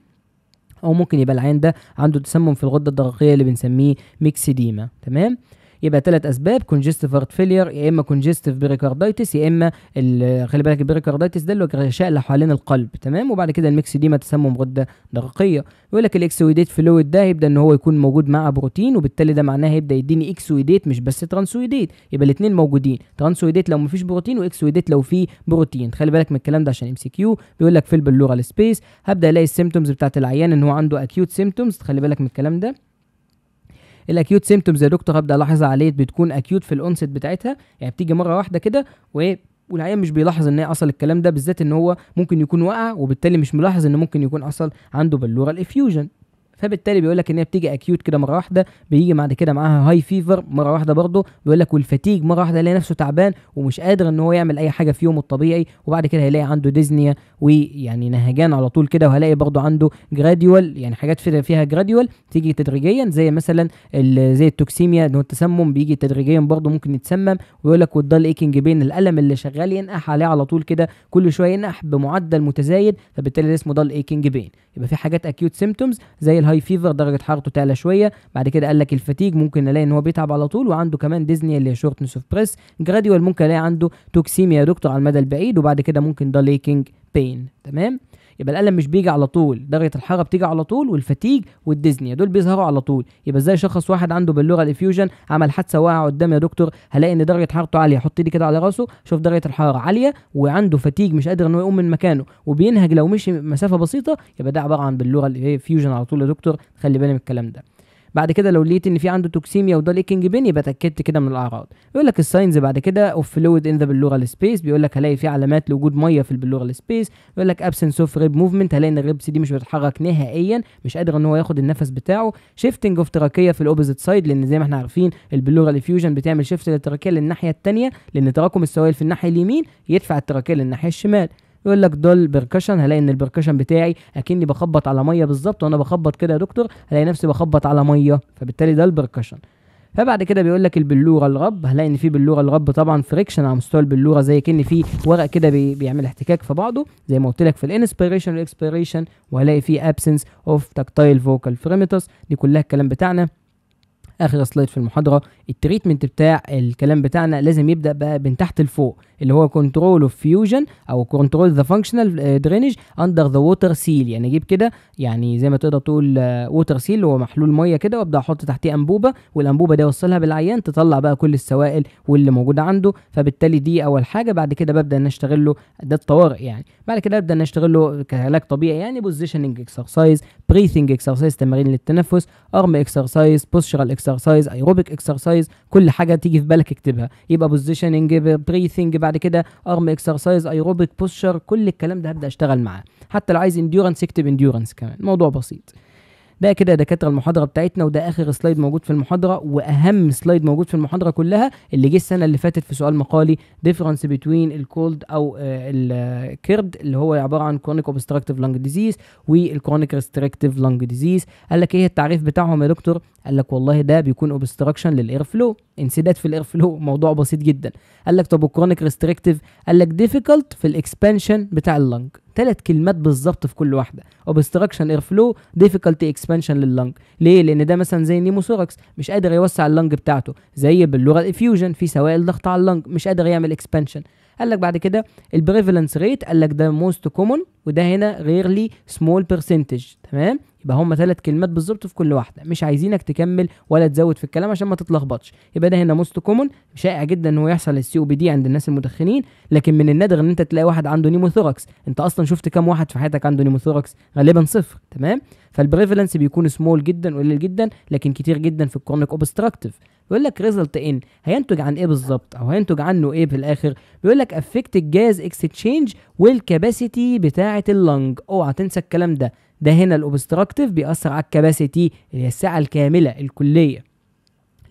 او ممكن يبقى العيان ده عنده تسمم في الغده الدرقيه اللي بنسميه ميكسيديما، تمام. يبقى 3 اسباب، كونجستيف هارت فيلير، يا اما كونجستيف بيريكاردايتس، يا اما خلي بالك البيريكاردايتس ده اللي هو الغشاء اللي حوالين القلب، تمام. وبعد كده الميكسيديما تسمم غده درقيه. يقول لك الاكسويديت فلويد ده هيبدا ان هو يكون موجود مع بروتين، وبالتالي ده معناه هيبدا يديني اكسويديت مش بس ترانسويديت، يبقى الاثنين موجودين، ترانسويديت لو مفيش بروتين واكسويديت لو في بروتين. خلي بالك من الكلام ده عشان ام سي كيو. بيقول لك في البلورال سبيس هبدا الاقي السيمتومز بتاعت العيان ان هو عنده اكيوت سيمتومز، خلي بالك من الكلام ده. الاكيوت سيمتومز يا دكتور هبدا الاحظها عليه بتكون اكيوت في الاونست بتاعتها، يعني بتيجي مره واحده كده والعيان مش بيلاحظ ان هي حصل الكلام ده، بالذات ان هو ممكن يكون وقع وبالتالي مش ملاحظ ان ممكن يكون حصل عنده بلورال افيوجن. فبالتالي بيقول لك ان هي بتيجي اكيوت كده مره واحده، بيجي بعد كده معاها هاي فيفر مره واحده برضه، بيقول لك والفتيج مره واحده يلاقي نفسه تعبان ومش قادر ان هو يعمل اي حاجه في يومه الطبيعي، وبعد كده هيلاقي عنده ديزنيا ويعني نهجان على طول كده، وهلاقي برضه عنده جراديوال، يعني حاجات فيها جراديوال تيجي تدريجيا زي مثلا زي التوكسيميا ان هو التسمم بيجي تدريجيا برضه ممكن يتسمم. ويقول لك والضل ايكنج بين الالم اللي شغال ينقح عليه على طول كده كل شويه ينقح بمعدل متزايد، فبالتالي ده اسمه ضل ايكنج بين. يبقى في حاجات اكيوت سيمتومز زي الهاي فيفر درجه حرارته تعلى شويه، بعد كده قال لك الفتيج ممكن نلاقي ان هو بيتعب على طول وعنده كمان ديزني اللي هي شورتنس اوف بريس، جراديوال ممكن الاقي عنده توكسيميا يا دكتور على المدى البعيد، وبعد كده ممكن ده ليكينج بين، تمام. يبقى الالم مش بيجي على طول، درجه الحراره بتيجي على طول، والفتيج والديزني دول بيظهروا على طول. يبقى ازاي شخص واحد عنده بلورال افيوجن عمل حادثه وقع قدام يا دكتور؟ هلاقي ان درجه حرارته عاليه، حط ايدي كده على راسه شوف درجه الحراره عاليه وعنده فتيج مش قادر انه يقوم من مكانه وبينهج لو مشي مسافه بسيطه، يبقى ده عباره عن بلورال افيوجن على طول يا دكتور، خلي بالي من الكلام ده. بعد كده لو لقيت ان في عنده توكسيميا وده ليكنج بين يبقى اتاكدت كده من الاعراض. يقول لك الساينز بعد كده اوف فلويد ان ذا بلورال سبيس، بيقول لك هلاقي في علامات لوجود ميه في البلورال سبيس. يقول لك ابسنس اوف ريب موفمنت، هلاقي ان الريبس دي مش بتتحرك نهائيا، مش قادر ان هو ياخد النفس بتاعه. شيفتنج اوف تراكيه في الاوبوزيت سايد، لان زي ما احنا عارفين البلورال افيوجن بتعمل شيفت للتراكيه للناحيه الثانيه، لان تراكم السوائل في الناحيه اليمين يدفع التراكيه للناحيه الشمال. يقول لك دول بيركشن، هلاقي ان البركشن بتاعي اكني بخبط على ميه بالظبط، وانا بخبط كده يا دكتور هلاقي نفسي بخبط على ميه، فبالتالي ده البركشن. فبعد كده بيقول لك البلوره الغب، هلاقي ان في بلوره الغب طبعا فريكشن على مستوى البلوره زي كان في ورق كده بيعمل احتكاك في بعضه زي ما قلت لك في الانسبيريشن والاكسبيريشن، وهلاقي في ابسنس اوف تاكتايل فوكال فريمتس. دي كلها الكلام بتاعنا. اخر سلايد في المحاضره، التريتمنت بتاع الكلام بتاعنا لازم يبدا بقى من تحت لفوق، اللي هو كنترول اوف فيوجن او كنترول ذا فانكشنال درينج اندر ذا ووتر سيل، يعني اجيب كده يعني زي ما تقدر تقول ووتر سيل اللي هو محلول ميه كده، وابدا احط تحتيه انبوبه، والانبوبه دي اوصلها بالعيان تطلع بقى كل السوائل واللي موجوده عنده. فبالتالي دي اول حاجه. بعد كده ببدا نشتغل له، ده الطوارئ يعني، بعد كده ابدا نشتغل له كعلاج طبيعي يعني بوزيشننج اكسرسايز، بريثنج اكسرسايز تمارين للتنفس، ارم اكسرسايز، بوستشرال اكسرسايز، ايروبيك اكسرسايز، كل حاجه تيجي في بالك اكتبها. يبقى بوزيشننج، بريثنج، بعد كده ارم اكسرسايز، ايروبيك، بوستشر، كل الكلام ده هبدا اشتغل معاه. حتى لو عايز انديورنس اكتب انديورنس كمان، موضوع بسيط. ده كده دكاتره المحاضره بتاعتنا، وده اخر سلايد موجود في المحاضره واهم سلايد موجود في المحاضره كلها، اللي جه السنه اللي فاتت في سؤال مقالي، ديفرنس بين الكولد او الكيرد اللي هو عباره عن كرونيك اوبستراكتيف لانج ديزيز والكرونيك ريستريكتيف لانج ديزيز. قال لك ايه التعريف بتاعهم يا دكتور؟ قال لك والله ده بيكون اوبستراكشن للاير فلو، انسداد في الاير فلو، موضوع بسيط جدا. قال لك طب والكرونيك ريستريكتيف؟ قال لك ديفيكولت في الاكسبانشن بتاع اللنج، 3 كلمات بالظبط في كل واحده، اوبستراكشن اير فلو، ديفيكولتي اكسبانشن لللنج. ليه؟ لان ده مثلا زي النيموثوركس مش قادر يوسع اللنج بتاعته، زي باللورال افيوجن في سوائل ضغط على اللنج مش قادر يعمل اكسبانشن. قال لك بعد كده البريفالنس ريت، قال لك ده موست كومون، وده هنا ريرلي سمول برسنتج. تمام، يبقى هم 3 كلمات بالظبط في كل واحده، مش عايزينك تكمل ولا تزود في الكلام عشان ما تتلخبطش. يبقى ده هنا موست كومون، شائع جدا ان هو يحصل السي او بي دي عند الناس المدخنين، لكن من النادر ان انت تلاقي واحد عنده نيموثوركس. انت اصلا شفت كام واحد في حياتك عنده نيموثوركس؟ غالبا صفر. تمام، فالبريفالنس بيكون سمول جدا قليل جدا، لكن كتير جدا في الكرونيك اوبستراكتيف. بيقول لك ريزلت ان، هينتج عن ايه بالظبط او هينتج عنه ايه في الاخر؟ بيقول لك افكت الجاز اكستشينج والكاباسيتي بتاعه اللنج. اوعى تنسى الكلام ده. ده هنا الاوبستراكتيف بيأثر على الكاباسيتي اللي هي السعه الكامله الكليه،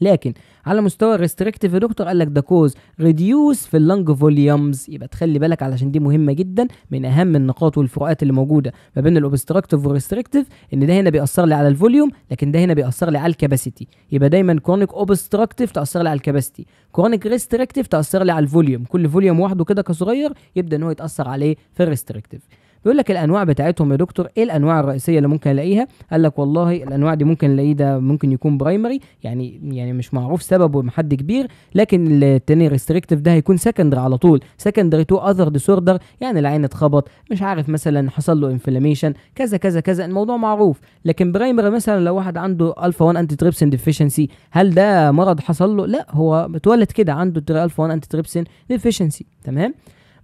لكن على مستوى الريستريكتيف يا دكتور قال لك ده كوز ريديوس في اللنج فوليومز. يبقى تخلي بالك علشان دي مهمه جدا، من اهم النقاط والفروقات اللي موجوده ما بين الاوبستراكتيف والريستريكتيف، ان ده هنا بيأثر لي على الفوليوم لكن ده هنا بيأثر لي على الكاباسيتي. يبقى دايما كرونيك اوبستراكتيف تأثر لي على الكاباسيتي، كرونيك ريستريكتيف تأثر لي على الفوليوم. كل فوليوم وحده كده كصغير يبدا ان هو يتأثر عليه في الريستريكتيف. بيقول لك الانواع بتاعتهم يا دكتور، ايه الانواع الرئيسيه اللي ممكن الاقيها؟ قال لك والله الانواع دي ممكن نلاقيه ده ممكن يكون برايمري، يعني مش معروف سببه من حد كبير، لكن التاني ريستريكتيف ده هيكون سكندري على طول، سكندري تو اذر ديسوردر، يعني العين اتخبط، مش عارف مثلا حصل له انفلاميشن كذا كذا كذا، الموضوع معروف. لكن برايمري مثلا لو واحد عنده الفا 1 انتي تريبسين ديفيشنسي، هل ده مرض حصل له؟ لا، هو اتولد كده عنده الفا 1 انتي تريبسين ديفيشنسي. تمام،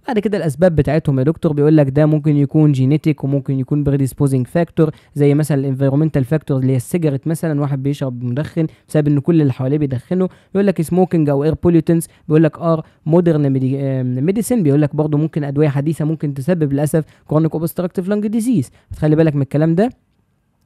بعد كده الاسباب بتاعتهم يا دكتور بيقول لك ده ممكن يكون جينيتيك وممكن يكون بريديسبوزنج فاكتور، زي مثلا الانفيرومنتال فاكتور اللي هي السيجارت مثلا، واحد بيشرب مدخن بسبب ان كل اللي حواليه بيدخنوا. بيقول لك سموكينج او اير بوليوتنس، بيقول لك مودرن ميديسين، بيقول لك برضه ممكن ادويه حديثه ممكن تسبب للاسف كرونيك اوبستراكتيف لانج ديزيز. تخلي بالك من الكلام ده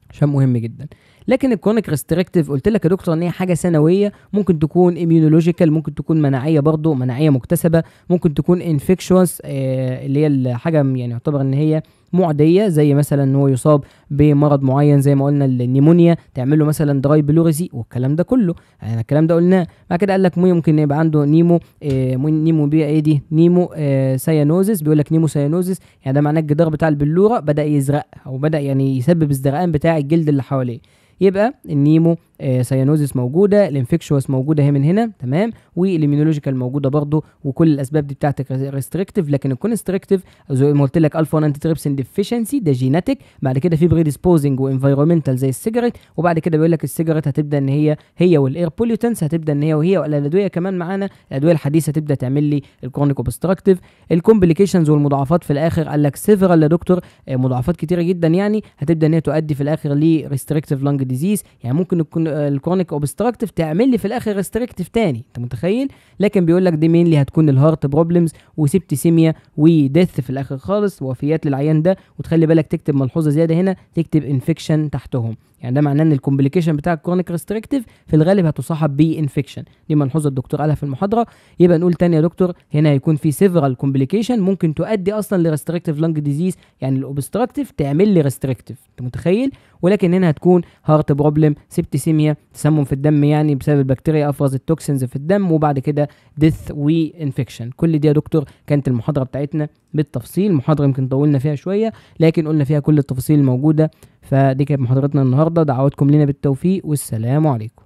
عشان مهم جدا. لكن الكرونيك ريستريكتيف قلت لك يا دكتور ان هي حاجه ثانويه، ممكن تكون اميونولوجيكال، ممكن تكون مناعيه برضه، مناعيه مكتسبه، ممكن تكون انفكشوس اللي هي الحاجه يعني يعتبر ان هي معديه، زي مثلا ان هو يصاب بمرض معين زي ما قلنا النيمونيا تعمل له مثلا دراي بلوريزي والكلام ده كله، يعني الكلام ده قلناه. بعد كده قال لك ممكن يبقى عنده نيمو بي ايه دي نيمو سيانوزيس، بيقول لك نيمو سيانوزيس يعني ده معناه الجدار بتاع البلوره بدا يزرق او بدا يعني يسبب ازدراءان بتاع الجلد اللي حواليه. يبقى النيمو سيانوزيس موجوده، الانفكشوس موجوده هي من هنا. تمام، والاميونولوجيكال موجوده برضو، وكل الاسباب دي بتاعتك ريستريكتيف. لكن الكونستريكتيف زي ما قلت لك الفا 1 انتي تريبسين ديفيشنسي ده جيناتيك، بعد كده في بريديسبوزنج وانفيرومنتال زي السيجاريت، وبعد كده بيقول لك السيجاريت هتبدا ان هي والاير بوليوتنس هتبدا ان هي والادويه كمان معانا، الادويه الحديثه تبدا تعمل لي الكرونيك اوبستراكتيف. الكومبليكيشنز والمضاعفات في الاخر قال لك سيفرال يا دكتور، مضاعفات كتيره جدا يعني هتبدا ان هي تؤدي في الاخر لريستريكتيف لانج ديزيز، يعني ممكن يكون الكرونيك اوبستراكتيف تعمل لي في الاخر ريستريكتيف تاني، انت متخيل؟ لكن بيقول لك دي مينلي هتكون الهارت بروبلمز وسيبتيسيميا وديث في الاخر خالص، وفيات للعيان ده. وتخلي بالك تكتب ملحوظه زياده هنا، تكتب انفكشن تحتهم، يعني ده معناه ان الكومبليكيشن بتاع الكرونيك ريستريكتيف في الغالب هتصاحب بانفكشن. دي ملحوظه الدكتور قالها في المحاضره. يبقى نقول تاني يا دكتور، هنا هيكون في سيفرال كومبليكيشن ممكن تؤدي اصلا لريستريكتيف لانج ديزيز، يعني الاوبستراكتيف تعمل لي ريستريكتيف، انت متخيل؟ ولكن هنا هتكون هارت بروبلم، سيبتيسيميا تسمم في الدم يعني بسبب البكتيريا افرز التوكسينز في الدم، وبعد كده ديث وانفكشن. كل دي يا دكتور كانت المحاضره بتاعتنا بالتفصيل، محاضره يمكن طولنا فيها شويه لكن قلنا فيها كل التفاصيل الموجوده. فدي كانت محاضرتنا النهارده، دعواتكم لنا بالتوفيق والسلام عليكم.